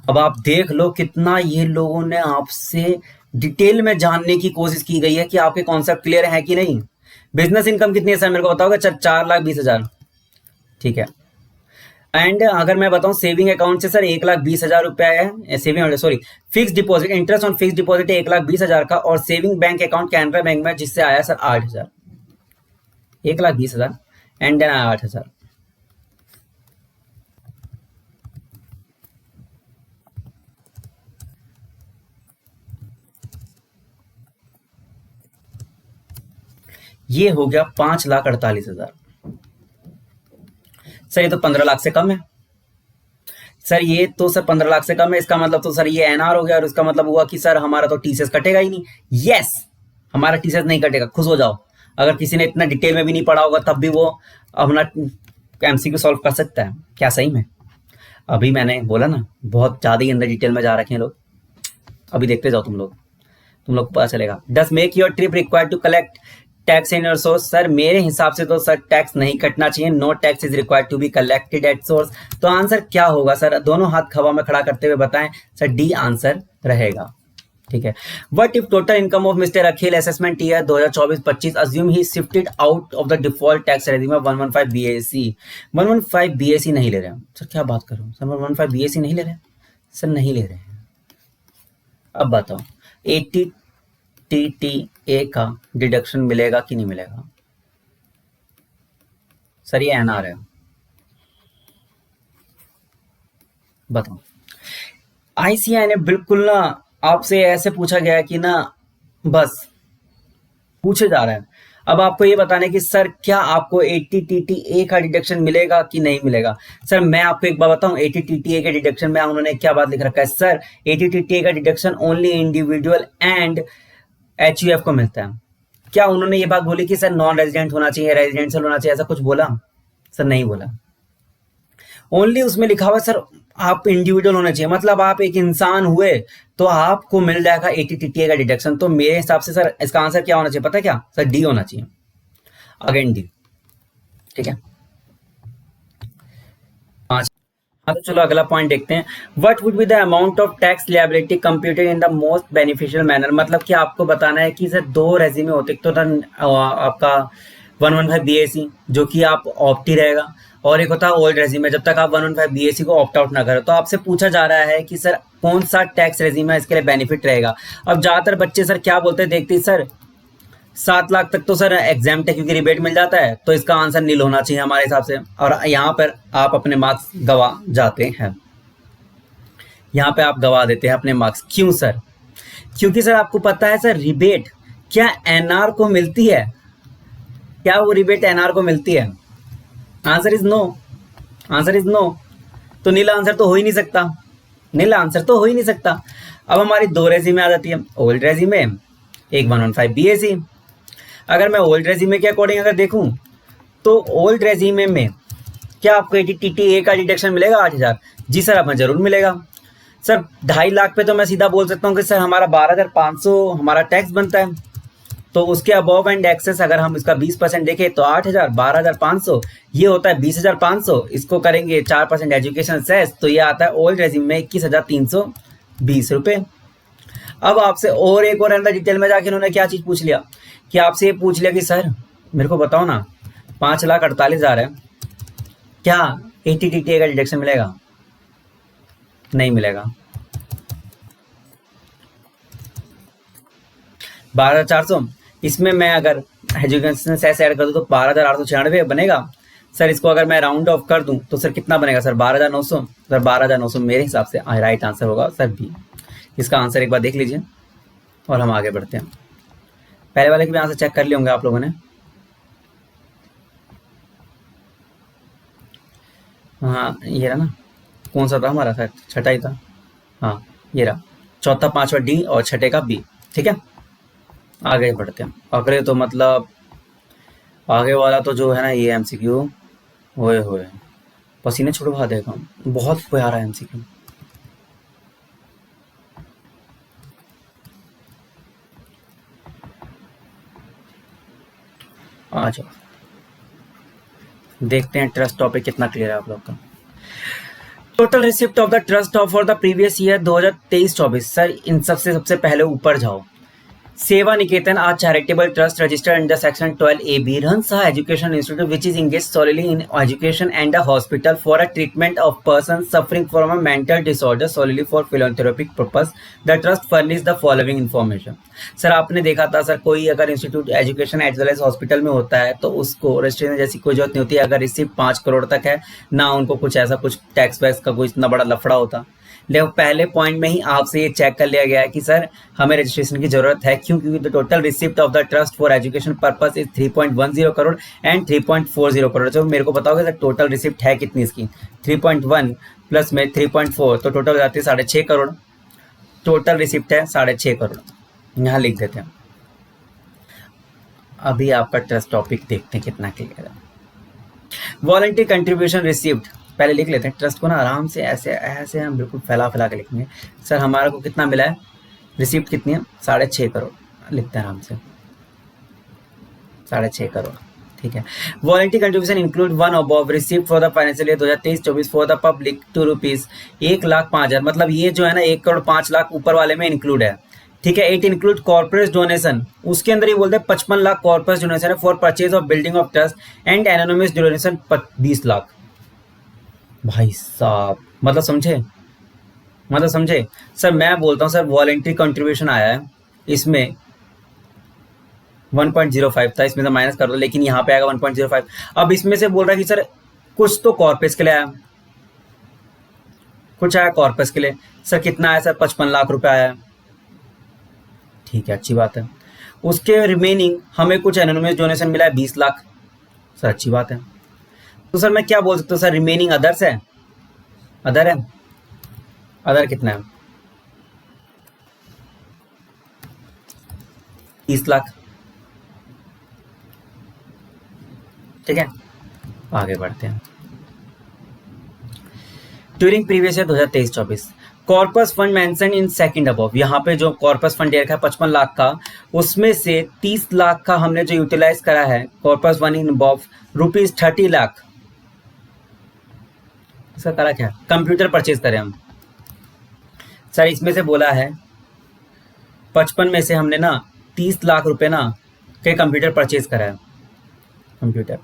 अब आप देख लो कितना ये लोगों ने आपसे डिटेल में जानने की कोशिश की गई है कि आपके कॉन्सेप्ट क्लियर है कि नहीं। बिजनेस इनकम कितनी है सर मेरे को बताओगे? 4,20,000, ठीक है। एंड अगर मैं बताऊं सेविंग अकाउंट से सर 1,20,000 रुपया है, saving sorry fix deposit, interest on fix deposit है 1,20,000 का, और saving bank account Canara bank में जिससे आया सर 8,000, 1,20,000 एंड देन आया 8,000। ये हो गया 5,48,000। सर ये तो 15 लाख से कम है सर, ये तो सर 15 लाख से कम है। इसका मतलब तो सर ये एनआर हो गया, और इसका मतलब हुआ कि सर हमारा तो टीसीएस कटेगा ही नहीं। यस, हमारा टीसीएस नहीं कटेगा, खुश हो जाओ। अगर किसी ने इतना डिटेल में भी नहीं पढ़ा होगा तब भी वो अपना एमसीक्यू सॉल्व कर सकता है। क्या सही में? अभी मैंने बोला ना बहुत ज्यादा ही अंदर डिटेल में जा रखे हैं लोग, अभी देखते जाओ तुम लोग को पता चलेगा। Does make your trip required to collect tax in your source? Sir मेरे हिसाब से तो सर टैक्स नहीं कटना चाहिए। No tax is required to be collected at source. तो आंसर क्या होगा सर? दोनों हाथ हवा में खड़ा करते हुए बताएं सर। डी आंसर रहेगा, ठीक है। What if total income of mister Akhil assessment year 2024-25 assume he shifted out of the default tax regime 115 BAC. 115 BAC नहीं ले रहे हैं सर, क्या बात कर रहे हो सर? 115 बीएसी नहीं ले रहे सर, नहीं ले रहे हैं। अब बताओ 80 टीटीए का डिडक्शन मिलेगा कि नहीं मिलेगा? सर ये एनआर है, बताओ। आईसीआई ने बिल्कुल ना आपसे ऐसे पूछा गया है कि ना बस पूछे जा रहे हैं। अब आपको ये बताना है कि सर क्या आपको एटीटीटीए का डिडक्शन मिलेगा कि नहीं मिलेगा। सर मैं आपको एक बात बताऊं, एटीटीटीए के डिडक्शन में उन्होंने क्या बात लिख रखा है, सर एटीटीटीए का deduction only individual and HUF को मिलता है। क्या उन्होंने ये बात बोली कि सर नॉन रेजिडेंट होना चाहिए, रेजिडेंशियल होना चाहिए, ऐसा कुछ बोला? सर नहीं बोला। ओनली उसमें लिखा हुआ सर आप इंडिविजुअल होना चाहिए, मतलब आप एक इंसान हुए तो आपको मिल जाएगा एटीटीटीए का डिडक्शन। तो मेरे हिसाब से सर इसका आंसर क्या होना चाहिए पता है क्या? सर डी होना चाहिए, अगेन डी। ठीक है, पांच। हाँ तो चलो अगला पॉइंट देखते हैं। What would be the amount of tax liability computed in the most beneficial manner. मतलब कि आपको बताना है कि सर दो रेज्यूमे होते, तो आपका 115 बीएसी जो कि आप ऑप्टी रहेगा, और एक होता है ओल्ड रेज्यूमे जब तक आप 115 बीएसी को ऑप्ट आउट ना करो। तो आपसे पूछा जा रहा है कि सर कौन सा टैक्स रेज्यूमे इसके लिए बेनिफिट रहेगा। अब ज्यादातर बच्चे सर क्या बोलते हैं, देखते सर 7 लाख तक तो सर एग्जाम है क्योंकि रिबेट मिल जाता है, तो इसका आंसर नील होना चाहिए हमारे हिसाब से। और यहाँ पर आप अपने मार्क्स गवा जाते हैं, यहाँ पे आप गवा देते हैं अपने मार्क्स। क्यों सर? क्योंकि सर आपको पता है सर रिबेट क्या एनआर को मिलती है? क्या वो रिबेट एनआर को मिलती है? Answer is no, answer is no. तो नीला आंसर तो हो ही नहीं सकता, नीला आंसर तो हो ही नहीं सकता। अब हमारी दो रेज्यूमे आ जाती है, ओल्ड रेज्यूमे, एक 115 बीएसी। अगर मैं ओल्ड रेज्यूमे के अकॉर्डिंग अगर देखूं तो ओल्ड रेज्यूमे में क्या आपको एटीटीटीए का डिडक्शन मिलेगा 8,000? जी सर आपको जरूर मिलेगा। सर 2.5 लाख पे तो मैं सीधा बोल सकता हूँ कि सर हमारा 12,500 हमारा टैक्स बनता है। तो उसके अबव एंड एक्सेस अगर हम इसका 20% देखें तो 8,000, 12,500, ये होता है 20,500। इसको करेंगे 4% एजुकेशन सेस, तो ये आता है ओल्ड रेज्यूमे में 21,320 रुपये। अब आपसे और एक और अंदर डिटेल में जाके इन्होंने क्या चीज पूछ लिया कि आपसे ये पूछ लिया कि सर मेरे को बताओ ना 5,48,000 है, क्या एटीटीटीए का डिडक्शन मिलेगा? नहीं मिलेगा। 12,400, इसमें मैं अगर एजुकेशन सेस ऐड कर दूं तो 12,896 बनेगा। सर इसको अगर मैं राउंड ऑफ कर दूं तो सर कितना बनेगा सर? 12,900। सर 12,900 मेरे हिसाब से राइट आंसर होगा सर बी। इसका आंसर एक बार देख लीजिए और हम आगे बढ़ते हैं। पहले वाले के भी आंसर चेक कर लिए होंगे आप लोगों ने। हाँ ये रहा ना, कौन सा था हमारा? सर छठा ही था। हाँ ये रहा, चौथा पांचवा डी और छठे का बी। ठीक है, आगे बढ़ते हैं। अगले तो मतलब आगे वाला तो जो है ना ये एमसीक्यू, होए होए पसीने छुड़वा देगा, बहुत प्यारा एमसीक्यू। आ जाओ देखते हैं ट्रस्ट टॉपिक कितना क्लियर है आप लोग का। Total receipt of the trust of for the previous year 2023-24। Sir इन सबसे पहले ऊपर जाओ। Seva Niketan a charitable trust registered under section 12AB runs a education institute which is engaged solely in education and a hospital for a treatment of persons suffering from a mental disorder solely for philanthropic purpose. The trust furnish the following information. Sir आपने देखा था sir कोई अगर institute education as well as hospital में होता है तो उसको रजिस्ट्रेशन जैसी कोई जरूरत नहीं होती है अगर रिसिप्ट 5 करोड़ तक है ना, उनको कुछ ऐसा कुछ टैक्स वैक्स का कोई इतना बड़ा लफड़ा होता। लेकिन पहले पॉइंट में ही आपसे ये चेक कर लिया गया है कि सर हमें रजिस्ट्रेशन की जरूरत है। क्यों? क्योंकि the total receipt of the trust for education purpose is 3.10 crore and 3.40 crore. जो मेरे को बताओगे सर टोटल रिसिप्ट है कितनी इसकी? 3.1 प्लस में 3.4 तो टोटल हो जाती है 6.5 करोड़। टोटल रिसिप्ट है 6.5 करोड़, यहाँ लिख देते हैं। अभी आपका ट्रस्ट टॉपिक देखते हैं कितना क्लियर है। वॉलंटरी कंट्रीब्यूशन रिसिप्ट पहले लिख लेते हैं। ट्रस्ट को ना आराम से ऐसे ऐसे हम बिल्कुल फैला फैला के लिखेंगे। सर हमारा को कितना मिला है? रिसिप्ट कितनी है? 6.5 करोड़ लिखते हैं आराम से, 6.5 करोड़। ठीक है। Voluntary contribution include one above receipt for the financial year 2023-24 for the public ₹2, 1,05,000। मतलब ये जो है ना 1 करोड़ 5 लाख ऊपर वाले में इंक्लूड है। ठीक है। इट इंक्लूड कॉर्पोरेट डोनेशन, उसके अंदर ही बोलते हैं 55 लाख कॉर्पोरेट डोनेशन है for purchase of building of trust and anonymous donation 20 lakh. भाई साहब मतलब समझे सर मैं बोलता हूँ सर वॉलंटरी कंट्रीब्यूशन आया है इसमें 1.05 था, इसमें से माइनस कर दो, लेकिन यहाँ पे आएगा 1.05। अब इसमें से बोल रहा है कि सर कुछ तो कॉर्पस के लिए आया, कुछ आया कॉर्पस के लिए। सर कितना आया? सर 55 लाख रुपए आया। ठीक है, अच्छी बात है। उसके रिमेनिंग हमें कुछ एनोनिमस डोनेशन मिला है 20 लाख। सर अच्छी बात है। तो सर मैं क्या बोल सकता हूँ? सर रिमेनिंग अदर्स है, अदर है, अदर कितना है? 30 लाख। ठीक है, आगे बढ़ते हैं। During previous year 2023-24 corpus fund mention in second above, यहाँ पे जो कॉर्पस फंड दे रखा है 55 लाख का, उसमें से 30 लाख का हमने जो यूटिलाइज करा है corpus one in above ₹30 lakh. इसका करा क्या? कंप्यूटर परचेज करें हम। सर इसमें से बोला है 55 में से हमने ना 30 लाख रुपए ना के कंप्यूटर परचेज करा है। कंप्यूटर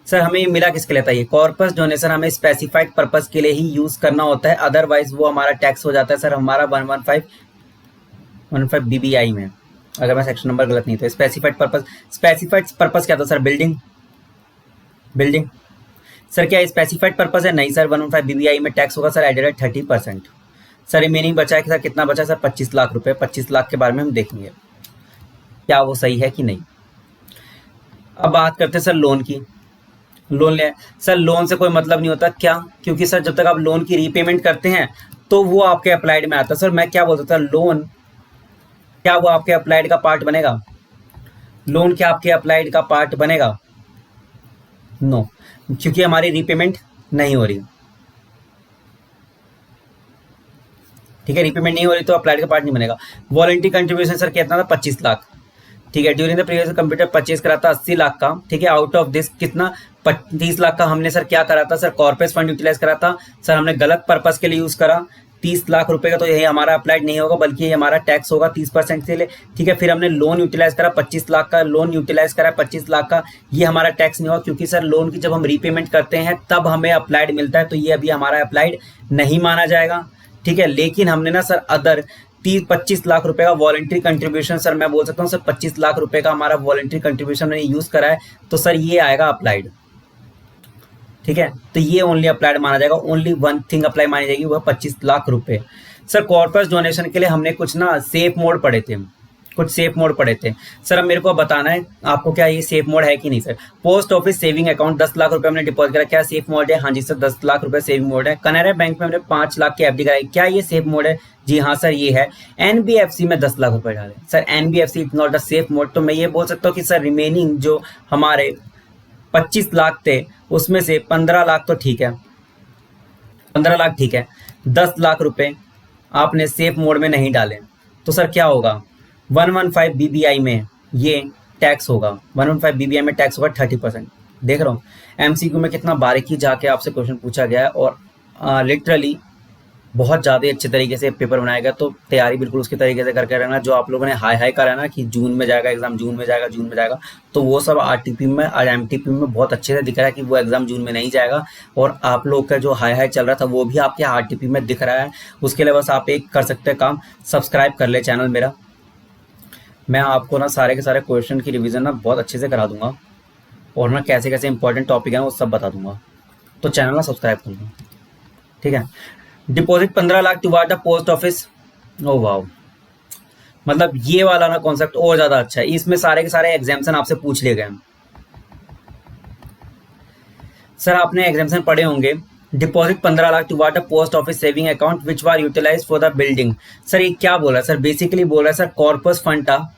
सर हमें मिला किसके लिए था? ये कॉर्पस डोनेशन हमें स्पेसिफाइड पर्पस के लिए ही यूज करना होता है, अदरवाइज वो हमारा टैक्स हो जाता है सर हमारा 115 BBI में, अगर मैं सेक्शन नंबर गलत नहीं तो। स्पेसिफाइड पर्पस क्या था सर? बिल्डिंग। सर क्या स्पेसिफाइड पर्पस है? नहीं सर, 115 BBI में टैक्स होगा सर एडेड 30%। सर रिमेनिंग बचा है कि सर कितना बचा? सर 25 लाख रुपए। 25 लाख के बारे में हम देखेंगे क्या वो सही है कि नहीं। अब बात करते हैं सर लोन की। लोन ले सर, लोन से कोई मतलब नहीं होता। क्या? क्योंकि सर जब तक आप लोन की रीपेमेंट करते हैं तो वो आपके अप्लाइड में आता है। सर मैं क्या बोल सकता हूँ, लोन क्या वो आपके अप्लाइड का पार्ट बनेगा? लोन क्या आपके अप्लाइड का पार्ट बनेगा? नो, क्योंकि हमारी रीपेमेंट नहीं हो रही। ठीक है, रीपेमेंट नहीं हो रही तो अप्लाइड का पार्ट नहीं बनेगा। वॉलंटरी कंट्रीब्यूशन सर कितना था? 25 लाख। ठीक है, during the previous computer purchase करा था 80 लाख का। ठीक है, आउट ऑफ दिस कितना? 30 लाख का हमने सर क्या करा था? सर कॉर्पस फंड यूटिलाइज करा था। सर हमने गलत पर्पस के लिए यूज करा। 30 लाख रुपए का तो यही हमारा अप्लाइड नहीं होगा, बल्कि ये हमारा टैक्स होगा 30% से ले। ठीक है, फिर हमने लोन यूटिलाइज करा 25 लाख का, लोन यूटिलाइज करा 25 लाख का, ये हमारा टैक्स नहीं होगा, क्योंकि सर लोन की जब हम रीपेमेंट करते हैं तब हमें अप्लाइड मिलता है, तो ये अभी हमारा अप्लाइड नहीं माना जाएगा। ठीक है, लेकिन हमने ना सर अदर 25 लाख रुपए का वॉलंटरी कंट्रीब्यूशन, सर मैं बोल सकता हूँ सर 25 लाख रुपए का हमारा वॉलंटरी कंट्रीब्यूशन मैंने यूज करा है, तो सर ये आएगा अप्लाइड। ठीक है, तो ये ओनली अप्लाइड माना जाएगा। ओनली वन थिंग अप्लाई मानी जाएगी, वह 25 लाख रुपए। सर कॉर्पस डोनेशन के लिए हमने कुछ ना सेफ मोड पढ़े थे, कुछ सेफ मोड पढ़े थे। सर अब मेरे को बताना है आपको क्या ये सेफ मोड है कि नहीं। Sir post office saving account 10 lakh रुपए हमने डिपॉजिट करा, क्या सेफ मोड है? हाँ जी सर, 10 लाख रुपए सेविंग मोड है। कनारा बैंक में हमने 5 लाख की एफडी कराई, क्या ये सेफ मोड है? जी हाँ सर ये है। एनबीएफसी में 10 लाख रुपए डाले, sir NBFC is not a safe mode. तो मैं ये बोल सकता हूँ कि सर रिमेनिंग जो हमारे 25 लाख थे उसमें से 15 लाख तो ठीक है, 15 लाख ठीक है, 10 लाख रुपए आपने सेफ मोड में नहीं डाले, तो सर क्या होगा? 115 BBI में ये टैक्स होगा, 115 BBI में टैक्स होगा 30%। देख रहा हूँ एमसीक्यू में कितना बारीकी जाके आपसे क्वेश्चन पूछा गया है, और लिटरली बहुत ज़्यादा अच्छे तरीके से पेपर बनाया गया। तो तैयारी बिल्कुल उसके तरीके से करके रहना। जो आप लोगों ने हाई हाई करा ना कि जून में जाएगा एग्जाम, जून में जाएगा, जून में जाएगा, तो वो सब आरटीपी में और एमटीपी में बहुत अच्छे से दिख रहा है कि वो एग्जाम जून में नहीं जाएगा। और आप लोग का जो हाई हाई चल रहा था वो भी आपके आरटीपी में दिख रहा है। उसके लिए बस आप एक कर सकते हैं काम, सब्सक्राइब कर ले चैनल मेरा। मैं आपको ना सारे के सारे क्वेश्चन की रिवीजन ना बहुत अच्छे से करा दूंगा, और ना कैसे कैसे इंपॉर्टेंट टॉपिक है वो सब बता दूंगा। तो चैनल ना सब्सक्राइब कर लो, ठीक है। Deposit 15 lakh towards the post office. Oh wow, मतलब ये वाला ना कॉन्सेप्ट और ज्यादा अच्छा है। इसमें सारे के सारे एग्जाम्शन आपसे पूछ लिए गए। सर आपने एग्जाम्शन पढ़े होंगे, deposit 15 lakh towards the post office saving account which were utilise for the building. Sir ये क्या बोल रहा है? सर बेसिकली बोल रहा है सर कॉर्पस फंड था,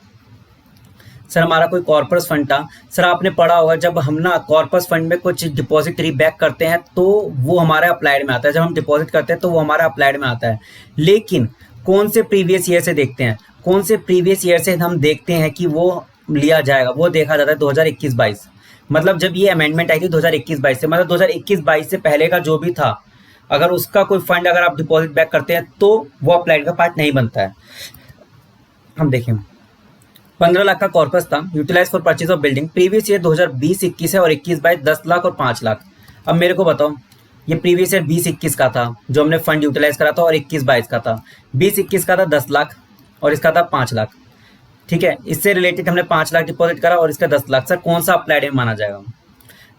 सर हमारा कोई कॉर्पस फंड था। सर आपने पढ़ा होगा जब हम ना कॉर्पस फंड में कुछ डिपॉजिट रीबैक करते हैं तो वो हमारे अप्लाइड में आता है, जब हम डिपॉजिट करते हैं तो वो हमारा अप्लाइड में आता है। लेकिन कौन से प्रीवियस ईयर से देखते हैं, कौन से प्रीवियस ईयर से हम देखते हैं कि वो लिया जाएगा, वो देखा जाता है 2021-22। मतलब जब ये अमेंडमेंट आई थी 2021-22 से, मतलब 2021-22 से पहले का जो भी था, अगर उसका कोई फंड अगर आप डिपॉजिट बैक करते हैं तो वो अप्लाइड का पार्ट नहीं बनता है। हम देखें 15 लाख का कॉर्पस था, utilise for purchase of building. Previous year 2020-21 है और 21-22 10 लाख और 5 लाख। अब मेरे को बताओ, ये प्रीवियस ईयर 20-21 का था जो हमने फंड यूटिलाइज करा था, और 21-22 का था। 20-21 का था 10 लाख और इसका था 5 लाख। ठीक है, इससे रिलेटेड हमने 5 लाख डिपॉजिट करा और इसका 10 लाख, सर कौन सा अप्लाइड में माना जाएगा?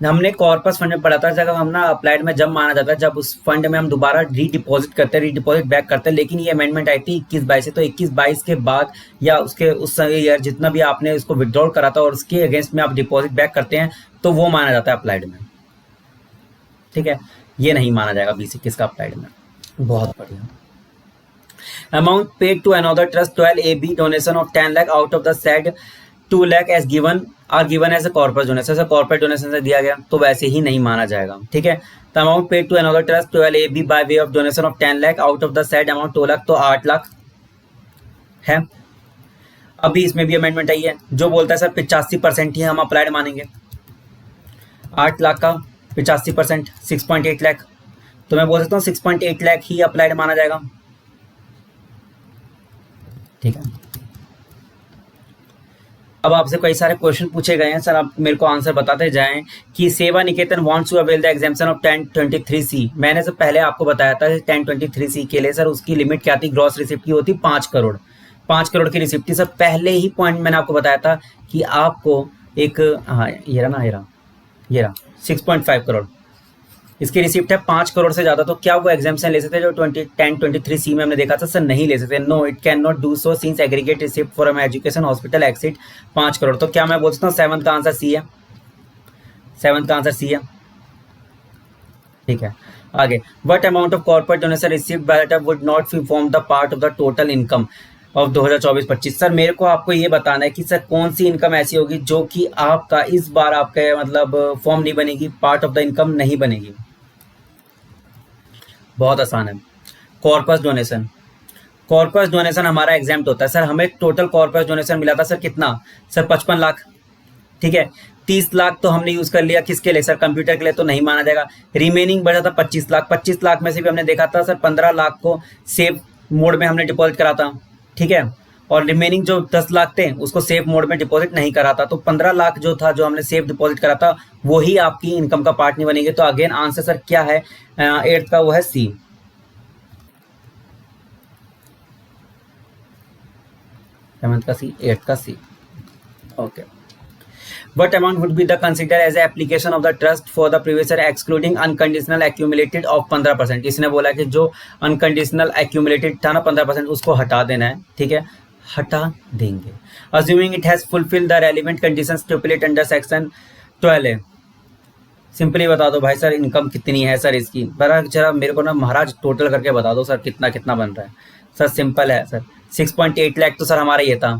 हमने कॉर्पस फंड में पढ़ा था, जब हम ना अप्लाइड में जब माना जाता है जब उस फंड में हम दोबारा रीडिपॉजिट करते हैं, रीडिपॉजिट बैक करते हैं, लेकिन ये अमेंडमेंट आई थी 21-22 से, तो 21-22 के बाद या उसके उस ईयर जितना भी आपने उसको विड्रॉल करा था और उसके अगेंस्ट में आप डिपॉजिट बैक करते हैं तो वो माना जाता है अप्लाइड में। ठीक है, ये नहीं माना जाएगा 20-21 का अप्लाइड में। बहुत बढ़िया। Amount paid to another trust 12AB donation of 10 lakh out of the said 2 lakh as given are given as a corporate donation, से कॉर्पोरेट डोनेशन से दिया गया तो वैसे ही नहीं माना जाएगा। ठीक है, the amount paid to another trust 12AB by way of donation of 10 lakh out of the said amount 2 lakh, तो 8 लाख है। अभी इसमें भी अमेंडमेंट आई है जो बोलता है सर 85% ही हम अप्लाइड मानेंगे। 8 लाख का 85% 6.8 लाख, तो मैं बोल सकता हूँ 6.8 लाख ही अप्लाइड माना जाएगा। ठीक है, अब आपसे कई सारे क्वेश्चन पूछे गए हैं सर, आप मेरे को आंसर बताते जाएं कि Seva Niketan wants to avail the exemption of 1023C। मैंने से पहले आपको बताया था 1023C के लिए सर उसकी लिमिट क्या थी, ग्रॉस रिसिप्ट की होती 5 करोड़, 5 करोड़ की रिसिप्ट थी सर। पहले ही पॉइंट मैंने आपको बताया था कि आपको एक ये रहा 6.5 करोड़ इसकी रिसिप्ट है, 5 करोड़ से ज्यादा, तो क्या वो एग्जाम्पशन ले सकते हैं जो 1023C में हमने देखा था? सर नहीं ले सकते, no it can not do so since aggregate receipt for education hospital exceed 5 crore. तो क्या मैं बोल सकता हूँ 7th का आंसर सी है? 7th का आंसर सी है। ठीक है, आगे, what amount of corporate donation receipt by the wood not form the part of the total income of 2024-25। Sir मेरे को आपको ये बताना है कि सर कौन सी इनकम ऐसी होगी जो कि आपका इस बार आपके मतलब फॉर्म नहीं बनेगी, पार्ट ऑफ द इनकम नहीं बनेगी। बहुत आसान है, कॉर्पस डोनेशन। कॉर्पस डोनेशन हमारा एग्जाम्प्ट होता है सर। हमें टोटल कॉर्पस डोनेशन मिला था सर कितना? सर 55 लाख। ठीक है, 30 लाख तो हमने यूज कर लिया किसके लिए सर? कंप्यूटर के लिए, तो नहीं माना जाएगा। रिमेनिंग बचा था 25 लाख। 25 लाख में से भी हमने देखा था सर 15 लाख को सेव मोड में हमने डिपॉजिट करा था। ठीक है, और रिमेनिंग जो 10 लाख थे उसको सेव मोड में डिपॉजिट नहीं करा था, तो 15 लाख जो था जो हमने सेव डिपॉजिट करा था वो ही आपकी इनकम का पार्ट नहीं बनेगी। तो अगेन आंसर सर क्या है 8th का? वो है सी। 7th का सी, 8th का C. Okay, what amount would be the considered as a application of the trust for the previous year excluding unconditional accumulated of 15%। इसने बोला कि जो अनकंडीशनल एक्यूमुलेटेड था ना 15% उसको हटा देना है। ठीक है, हटा देंगे। assuming it has fulfilled the relevant conditions stipulated under section 12A। Simply बता दो भाई सर इनकम कितनी है सर इसकी, बड़ा जरा मेरे को ना महाराज टोटल करके बता दो सर कितना कितना बन रहा है। सर सिंपल है सर, 6.8 लाख तो सर हमारा ये था।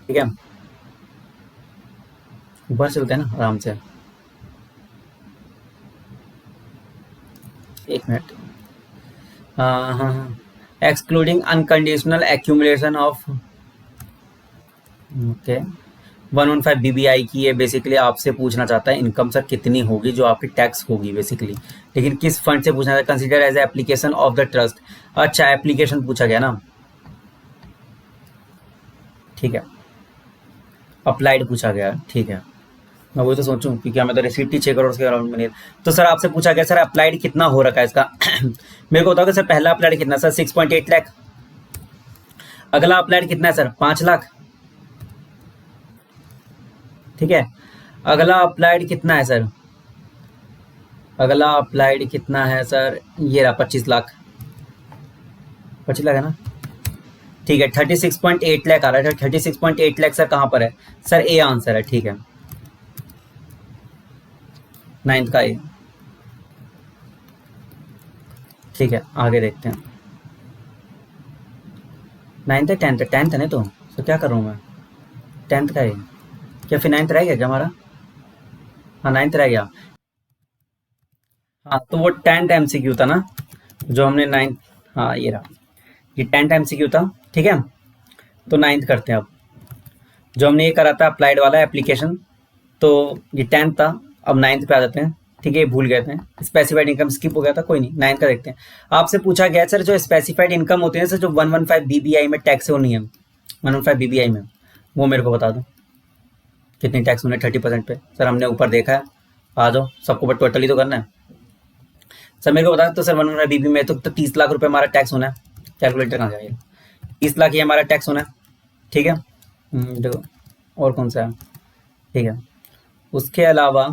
ठीक है, ऊपर चलते हैं ना आराम से, एक मिनट। हाँ, excluding unconditional accumulation of okay 115 BBI की ये बेसिकली आपसे पूछना चाहता है इनकम सर कितनी होगी जो आपकी टैक्स होगी बेसिकली, लेकिन किस फंड से पूछना है? Consider as application of the trust. अच्छा, एप्लीकेशन पूछा गया ना। ठीक है, अप्लाइड पूछा गया। ठीक है, मैं वही तो सोचूं क्योंकि हमें तो रिसीप्ट ही 6 करोड़ के अराउंड में नहीं। तो सर आपसे पूछा गया सर अप्लाइड कितना हो रखा है इसका मेरे को बताओगे सर पहला अप्लाइड कितना सर? 6.8 लाख। अगला अप्लाइड कितना है सर? 5 लाख। ठीक है, अगला अप्लाइड कितना है सर? अगला अप्लाइड कितना है सर? ये रहा 25 लाख। 25 लाख है ना? ठीक है, 36.8 लाख आ रहा है। 36.8 लाख सर कहाँ पर है सर? ए आंसर है। ठीक है, 9th का ए। ठीक है, आगे देखते हैं। 9th है 10th है? 10th है नहीं तो सर क्या कर रहा हूँ मैं? 10th का ए क्या? फिर 9th रह गया क्या हमारा? हाँ 9th रह गया। हाँ तो वो 10th MCQ था ना जो हमने 9th, हाँ ये रहा, ये 10th MCQ था। ठीक है, तो 9th करते हैं अब। जो हमने ये करा था अप्लाइड वाला एप्लीकेशन, तो ये 10th था, अब 9th पे आ जाते हैं। ठीक है, भूल गए थे, स्पेसिफाइड इनकम स्किप हो गया था, कोई नहीं। 9th का देखते हैं। आपसे पूछा गया सर जो स्पेसिफाइड इनकम होती है सर जो 115 BBI में टैक्स होनी है, 115 BBI में, वो मेरे को बता दो कितनी टैक्स होनी है 30% पे। सर हमने ऊपर देखा है, आ जाओ सबको बट टोटली तो करना है। सर मेरे को बता दो तो सर 115 BBI में तो 30 लाख रुपए हमारा टैक्स होना है। कैलकुलेटर कहाँ जाएगा? 20 लाख ये हमारा टैक्स होना है, ठीक है। देखो और कौन सा है, ठीक है। उसके अलावा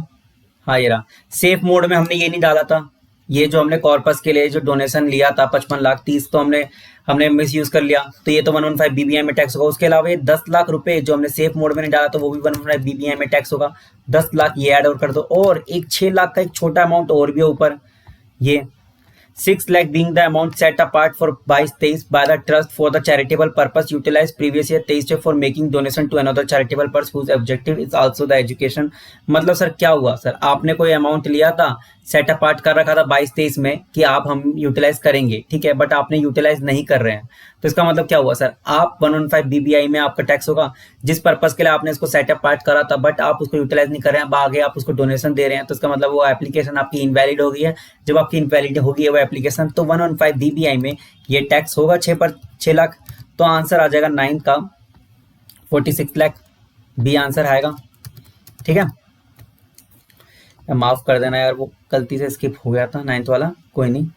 हाँ ये रहा, सेफ मोड में हमने ये नहीं डाला था, ये जो हमने कॉर्पस के लिए जो डोनेशन लिया था 55 लाख 30, तो हमने हमने मिस यूज कर लिया, तो ये तो 115 बीबीआई में टैक्स होगा। उसके अलावा ये 10 लाख रुपए जो हमने सेफ मोड में नहीं डाला, तो वो भी 115 बीबीआई में टैक्स होगा। 10 लाख ये ऐड और कर दो, और एक 6 लाख का एक छोटा अमाउंट और भी है ऊपर, ये 6 lakh being the amount set apart for 22-23 by the trust for the charitable purpose utilized previous year 23 for making donation to another charitable purpose whose objective is also the education। मतलब sir क्या हुआ sir, आपने कोई amount लिया था, set apart कर रखा था 22-23 में कि आप हम यूटिलाइज करेंगे, ठीक है, बट आपने यूटिलाइज नहीं कर रहे हैं, तो इसका मतलब क्या हुआ सर, आप 115 बीबीआई में आपका टैक्स होगा, जिस पर्पज के लिए आपने इसको सेट अपार्ट करा था बट आप उसको यूटिलाइज नहीं कर रहे हैं, आगे आप उसको डोनेशन दे रहे हैं, तो इसका मतलब वो एप्लीकेशन आपकी इनवैलिड हो गई है। जब आपकी इनवैलिड होगी वो एप्लीकेशन, तो 115 बीबीआई में ये टैक्स होगा 6 लाख, तो आंसर आ जाएगा 9 का 46 लाख, बी आंसर आएगा, ठीक है। माफ कर देना यार, वो गलती से स्किप हो गया था 9th वाला, कोई नहीं,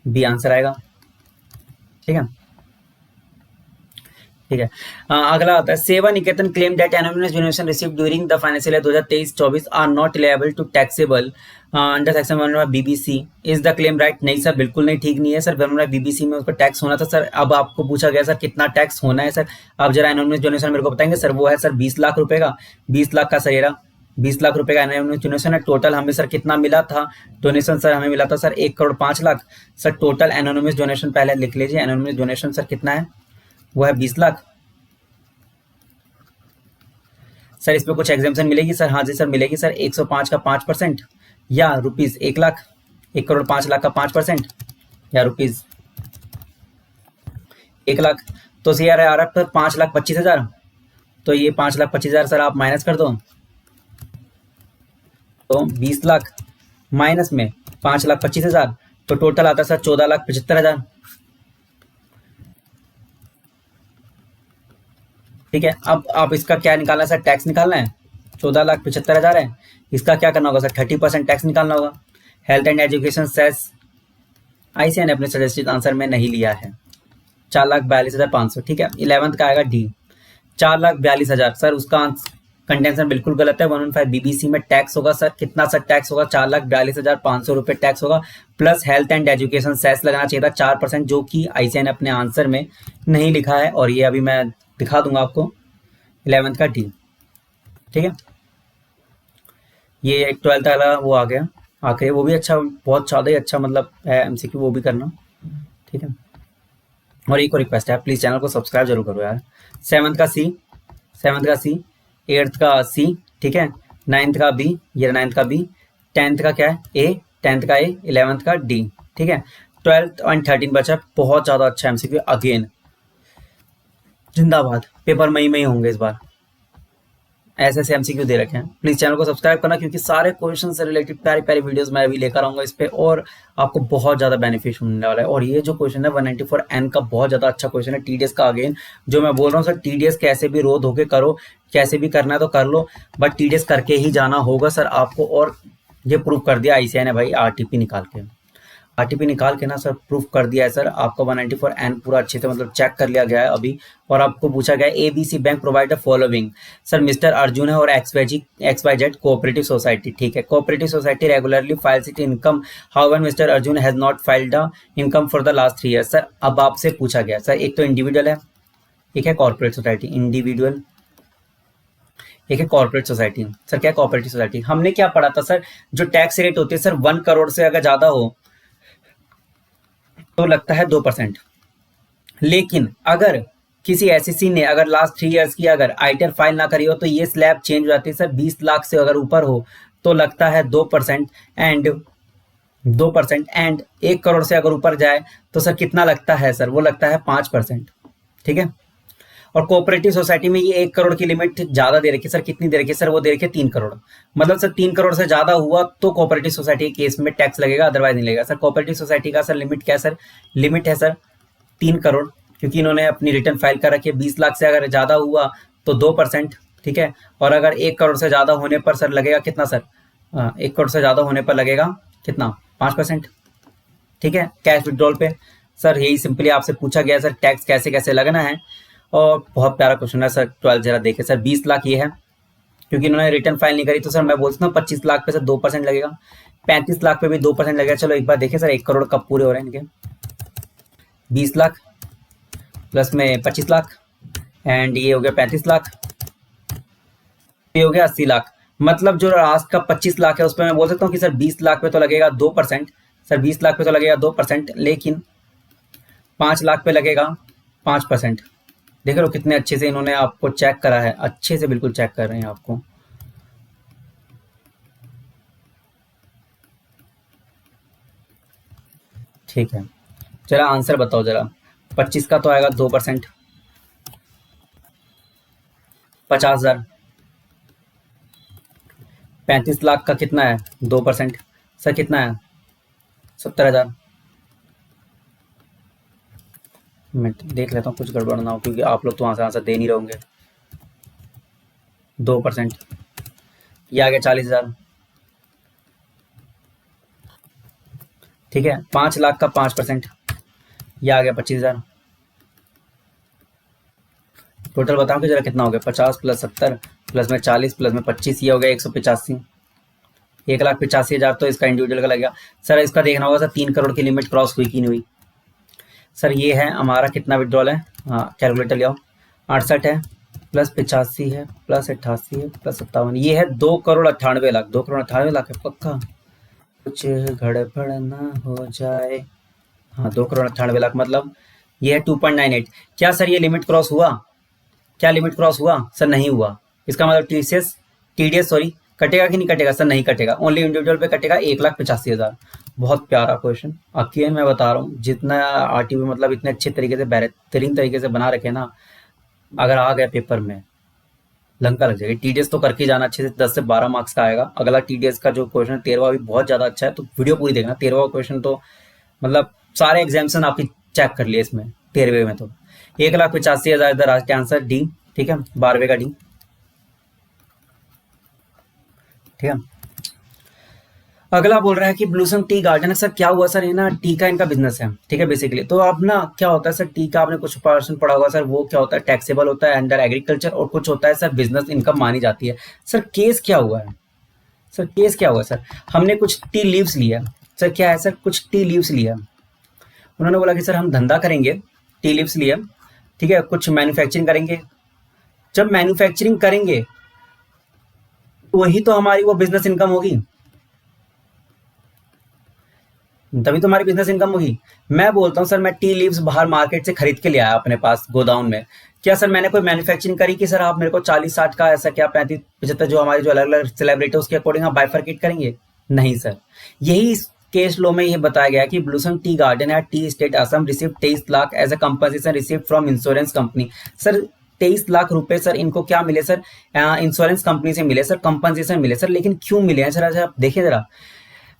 बी आंसर आएगा, ठीक है। ठीक है, अगला आता है Seva Niketan claim that anonymous donation received during the financial year 2023-24 are not liable to taxable under section 1 BBC, is the claim right? नहीं सर, बिल्कुल नहीं, ठीक नहीं है सर, 1 बीबीसी में उसको टैक्स होना था सर। अब आपको पूछा गया सर कितना टैक्स होना है सर, आप जरा एनोनिमस डोनेशन मेरे को बताएंगे सर। वो है सर 20 लाख रुपए का, 20 लाख का सर, ये रहा 20 लाख रुपए का एनोनिमस डोनेशन है। टोटल हमें सर कितना मिला था डोनेशन सर, हमें मिला था sir 1,05,00,000 sir. Total anonymous donation पहले लिख लीजिए, एनोनिमस डोनेशन सर कितना है, वो है 20 लाख सर। इसमें कुछ एग्जाम्पशन मिलेगी सर? हाँ जी सर मिलेगी सर, 105 का 5% या रुपीज 1 लाख, 1,05,00,000 का 5% या रुपीज 1 लाख, तो सी आ रहा है 5,25,000, तो ये 5,25,000 सर आप माइनस कर दो, तो 20 लाख माइनस में 5,25,000, तो टोटल आता है सर 14,75,000, ठीक है। अब आप इसका क्या निकालना है सर, टैक्स निकालना है, 14,75,000 है, इसका क्या करना होगा सर, 30% टैक्स निकालना होगा। Health and education cess ICI ने अपने सजेस्टेड आंसर में नहीं लिया है, 4,42,500, ठीक है। 11th का आएगा डी, 4,42,000 सर, उसका कंटेंशन बिल्कुल गलत है। 115 बीबीसी में टैक्स होगा सर, कितना सर टैक्स होगा, 4,42,500 रुपए टैक्स होगा, plus health and education cess लगाना चाहिए था 4%, जो कि आईसीआई ने अपने आंसर में नहीं लिखा है, और ये अभी मैं दिखा दूंगा आपको। 11th का डी, ठीक है। ये 12th वाला वो आ गया आखिर, वो भी अच्छा, बहुत ज़्यादा ही अच्छा मतलब है एमसीक्यू, वो भी करना, ठीक है। और एक और रिक्वेस्ट है, प्लीज़ चैनल को सब्सक्राइब जरूर करो यार। 7th का सी, 7th का सी, 8th का सी, ठीक है। 9th का बी, ये 9th का बी, 10th का क्या है ए, 10th का ए, 11th का डी, ठीक है। 12th और 13 बचा, बहुत ज़्यादा अच्छा एमसीक्यू अगेन, जिंदाबाद, पेपर मई में ही होंगे इस बार, ऐसे ऐसे एमसीक्यू दे रखे हैं। प्लीज चैनल को सब्सक्राइब करना, क्योंकि सारे क्वेश्चन से रिलेटेड प्यारी प्यारी वीडियोस मैं अभी लेकर आऊंगा इस पे, और आपको बहुत ज्यादा बेनिफिट मिलने वाला है। और ये जो क्वेश्चन है 194N का बहुत ज्यादा अच्छा क्वेश्चन है, टीडीएस का। अगेन जो मैं बोल रहा हूँ सर, टीडीएस कैसे भी रो धो के करो, कैसे भी करना है तो कर लो, बट टीडीएस करके ही जाना होगा सर आपको। और ये प्रूव कर दिया आईसीआई ने भाई, आरटीपी निकाल के, आरटीपी निकाल के ना सर प्रूफ कर दिया है सर, आपका 194N पूरा अच्छे से मतलब चेक कर लिया गया है अभी। और आपको पूछा गया है ABC bank provide the following, sir mister Arjun है और XYZ कोऑपरेटिव सोसाइटी, ठीक है। Cooperative society regularly files it income, however mister Arjun has not filed the income for the last 3 years. Sir अब आपसे पूछा गया सर, एक तो इंडिविजुअल है, एक है कॉर्पोरेट सोसाइटी, इंडिविजुअल, एक है कॉर्पोरेट सोसाइटी। सर क्या कॉर्पोरेटिव सोसाइटी, हमने क्या पढ़ा था सर, जो टैक्स रेट होती है सर 1 करोड़ से अगर ज्यादा हो तो लगता है 2%, लेकिन अगर किसी एसएससी ने अगर लास्ट 3 इयर्स की अगर आईटीआर फाइल ना करी हो तो ये स्लैब चेंज हो जाती है सर। 20 लाख से अगर ऊपर हो तो लगता है 2%, एंड 1 करोड़ से अगर ऊपर जाए तो सर कितना लगता है सर, वो लगता है 5%, ठीक है। और कोऑपरेटिव सोसाइटी में ये 1 करोड़ की लिमिट ज्यादा दे रखी है सर, कितनी दे रखी है सर, वो दे रखी है 3 करोड़। मतलब सर 3 करोड़ से ज्यादा हुआ तो कोऑपरेटिव सोसाइटी के केस में टैक्स लगेगा, अदरवाइज नहीं लगेगा सर। कोऑपरेटिव सोसाइटी का सर लिमिट क्या है सर, लिमिट है सर 3 करोड़, क्योंकि इन्होंने अपनी रिटर्न फाइल कर रखी है। 20 लाख से अगर ज्यादा हुआ तो 2%, ठीक है। और अगर 1 करोड़ से ज्यादा होने पर सर लगेगा कितना सर, 1 करोड़ से ज्यादा होने पर लगेगा कितना, 5%, ठीक है। कैश विड्रॉल पे सर यही सिंपली आपसे पूछा गया सर टैक्स कैसे कैसे लगना है, और बहुत प्यारा क्वेश्चन है सर। 12 जरा देखे सर, 20 लाख ये है, क्योंकि इन्होंने रिटर्न फाइल नहीं करी तो सर मैं बोलता हूँ 25 लाख पे सर 2% लगेगा, 35 लाख पे भी 2% लगेगा। चलो एक बार देखें सर 1 करोड़ कब पूरे हो रहे हैं इनके। 20 लाख प्लस में 25 लाख एंड ये हो गया 35 लाख, ये हो गया 80 लाख। मतलब जो लास्ट का 25 लाख है उस पर मैं बोल सकता हूँ कि सर 20 लाख पे तो लगेगा 2%, सर 20 लाख पे तो लगेगा 2%, लेकिन 5 लाख पे लगेगा 5%। देख रहे हो कितने अच्छे से इन्होंने आपको चेक करा है, अच्छे से बिल्कुल चेक कर रहे हैं आपको। ठीक है, जरा आंसर बताओ जरा। 25 का तो आएगा 2%, 50,000। 35 लाख का कितना है 2%, सर कितना है 70,000। मैं देख लेता हूँ कुछ गड़बड़ ना हो, क्योंकि आप लोग तो वहाँ से आंसर दे नहीं रहोगे। 2%, ये आ गया 40,000। ठीक है, 5 लाख का 5%, ये आ गया 25,000। टोटल बताओ कि जरा कितना हो गया, 50 प्लस 70 प्लस में 40 प्लस में 25, ये हो गया 185। 1,85,000 तो इसका इंडिविजुअल का लग गया। सर इसका देखना होगा सर 3 करोड़ की लिमिट क्रॉस हुई कि नहीं हुई। सर ये है हमारा कितना विड्रॉल है, हाँ कैलकुलेटर ले आओ। 68 है प्लस 85 है प्लस 88 है प्लस 57, ये है 2,98,00,000। 2,98,00,000 है पक्का, कुछ गड़बड़ ना हो जाए। हाँ 2,98,00,000 मतलब ये है 2.98। क्या सर ये लिमिट क्रॉस हुआ, क्या लिमिट क्रॉस हुआ? सर नहीं हुआ। इसका मतलब टीडीएस सॉरी कटेगा कि नहीं कटेगा? सर नहीं कटेगा, ओनली इंडिविजुअल पे कटेगा 1,85,000। बहुत प्यारा क्वेश्चन, अगेन मैं बता रहा हूँ, जितना आरटीवी मतलब इतने अच्छे तरीके से बेहतरीन तरीके से बना रखे ना, अगर आ गया पेपर में लंका लग जाएगी। टीडीएस तो करके जाना अच्छे से, 10 से 12 मार्क्स का आएगा। अगला टीडीएस का जो क्वेश्चन 13वां भी बहुत ज्यादा अच्छा है, तो वीडियो पूरी देखना। 13वां क्वेश्चन तो मतलब सारे एग्जाम्सन आपकी चेक कर लिए इसमें 13वें में। तो 1,85,000 इधर आंसर डी। ठीक है, 12वें का डी। ठीक है, अगला बोल रहा है कि ब्लूसम टी गार्डन है। सर क्या हुआ सर, ये ना टी का इनका बिजनेस है। ठीक है, बेसिकली तो अब ना क्या होता है सर, टी का आपने कुछ पर्सन पढ़ा होगा सर, वो क्या होता है टैक्सेबल होता है अंडर एग्रीकल्चर, और कुछ होता है सर बिजनेस इनकम मानी जाती है। सर केस क्या हुआ है, सर केस क्या हुआ सर, हमने कुछ टी लीव्स लिया। सर क्या है सर, कुछ टी लीव्स लिया, उन्होंने बोला कि सर हम धंधा करेंगे, टी लीव्स लिया। ठीक है, कुछ मैन्युफैक्चरिंग करेंगे। जब मैन्युफैक्चरिंग करेंगे वही तो हमारी वो बिजनेस इनकम होगी, तभी तो हमारी बिजनेस इनकम होगी। मैं बोलता हूँ सर मैं टी लीव्स बाहर मार्केट से खरीद के ले आया अपने पास गोदाउन में, क्या सर मैंने कोई मैन्युफैक्चरिंग करी कि सर आप मेरे को 40-60 का ऐसा क्या 35-75 जो हमारे जो अलग अलग सेलिब्रिटी उसके अकॉर्डिंग आप बाइफरकेट करेंगे? नहीं सर। यही केस लो में ये बताया गया कि Blossom tea garden at tea estate Assam receive 23 lakh as a compensation receive from insurance company. Sir 23 lakh रुपए सर इनको क्या मिले सर, इंश्योरेंस कंपनी से मिले सर, कंपनसेशन मिले सर। लेकिन क्यों मिले हैं सर, आप देखिए जरा।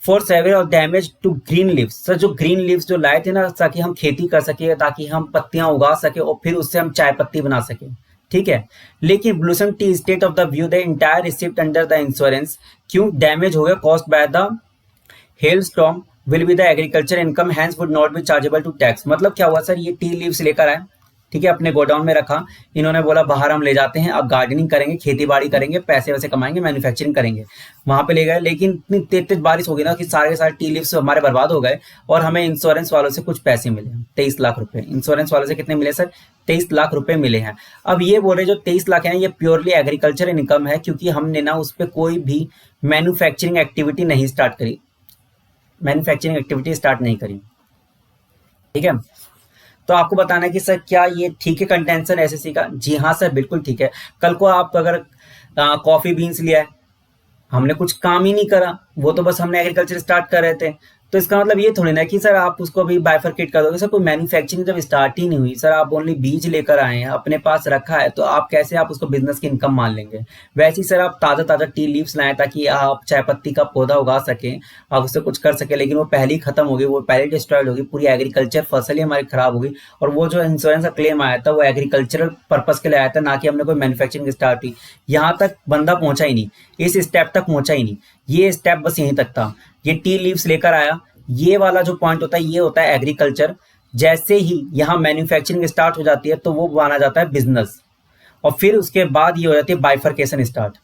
फॉर सेवर और damage to green leaves. Sir जो ग्रीन लीव्स जो लाए थे ना, ताकि हम खेती कर सके, ताकि हम पत्तियां उगा सके और फिर उससे हम चाय पत्ती बना सके। ठीक है, लेकिन Blossom tea estate of the view the entire receipt under the insurance क्यों डैमेज हो गया cost by the hail storm will be the agriculture income hence would not be chargeable to tax. मतलब क्या हुआ सर, ये tea leaves लेकर आए, ठीक है, अपने गोडाउन में रखा, इन्होंने बोला बाहर हम ले जाते हैं, अब गार्डनिंग करेंगे, खेती बाड़ी करेंगे, पैसे वैसे कमाएंगे, मैन्युफैक्चरिंग करेंगे। वहां पे ले गए, लेकिन इतनी तेज बारिश हो गई ना कि सारे के सारे टी लीव्स हमारे बर्बाद हो गए, और हमें इंश्योरेंस वालों से कुछ पैसे मिले 23 लाख रुपए। इंश्योरेंस वालों से कितने मिले सर, 23 लाख रुपए मिले हैं। अब ये बोल रहे जो 23 लाख है ये प्योरली एग्रीकल्चर इनकम है, क्योंकि हमने ना उस पर कोई भी मैन्युफैक्चरिंग एक्टिविटी नहीं स्टार्ट करी, मैन्युफैक्चरिंग एक्टिविटी स्टार्ट नहीं करी। ठीक है, तो आपको बताना है कि सर क्या ये ठीक है कंटेंशन एसएससी का? जी हाँ सर बिल्कुल ठीक है। कल को आप अगर कॉफी बीन्स लिया है, हमने कुछ काम ही नहीं करा, वो तो बस हमने एग्रीकल्चर स्टार्ट कर रहे थे, तो इसका मतलब ये थोड़ी ना कि सर आप उसको अभी बाइफरकेट कर दोगे। सर कोई मैन्युफैक्चरिंग जब स्टार्ट ही नहीं हुई, सर आप ओनली बीज लेकर आए हैं, अपने पास रखा है, तो आप कैसे आप उसको बिजनेस की इनकम मान लेंगे? वैसे ही सर आप ताज़ा ताज़ा टी लीव्स लाएं ताकि आप चाय पत्ती का पौधा उगा सकें, आप उससे कुछ कर सके, लेकिन वो पहले ही खत्म होगी, वो पहले डिस्ट्रॉयड होगी, पूरी एग्रीकल्चर फसल ही हमारी खराब होगी। और वो जो इंश्योरेंस का क्लेम आया था वो एग्रीकल्चरल पर्पज के लिए आया था, ना कि हमने कोई मैन्युफैक्चरिंग स्टार्ट की। यहाँ तक बंदा पहुंचा ही नहीं, इस स्टेप तक पहुंचा ही नहीं, ये स्टेप बस यहीं तक था। ये टी लीव्स लेकर आया, ये वाला जो पॉइंट होता है ये होता है एग्रीकल्चर, जैसे ही यहाँ मैन्युफैक्चरिंग स्टार्ट हो जाती है तो वो माना जाता है बिजनेस, और फिर उसके बाद ये हो जाती है बाइफरकेशन स्टार्ट।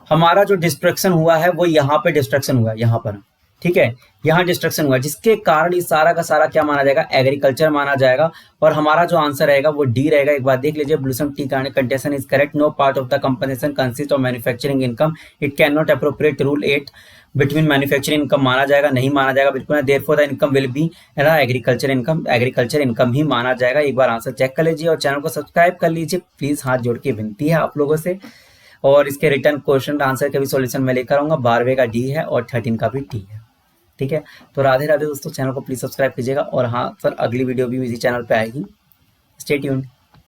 हमारा जो डिस्ट्रक्शन हुआ है वो यहाँ पे डिस्ट्रक्शन हुआ है, यहाँ पर, ठीक है, यहाँ डिस्ट्रक्शन हुआ, जिसके कारण ये सारा का सारा क्या माना जाएगा, एग्रीकल्चर माना जाएगा। और हमारा जो आंसर रहेगा वो डी रहेगा। एक बार देख लीजिए, blossom tea contention is correct. No part of the compensation consist of manufacturing income, it can not appropriate rule 8 between manufacturing income माना जाएगा, नहीं माना जाएगा, बिल्कुल नहीं। Therefore the income will be agriculture income, agriculture income ही माना जाएगा। एक बार आंसर चेक कर लीजिए और चैनल को सब्सक्राइब कर लीजिए प्लीज, हाथ जोड़ के विनती है आप लोगों से। और इसके रिटर्न क्वेश्चन आंसर के भी सॉल्यूशन मैं लेकर आऊंगा। 12वें का डी है और 13 का भी डी है, ठीक है। तो राधे राधे दोस्तों, चैनल को प्लीज सब्सक्राइब कीजिएगा। और हाँ सर, अगली वीडियो भी इसी चैनल पे आएगी, स्टे ट्यून्ड।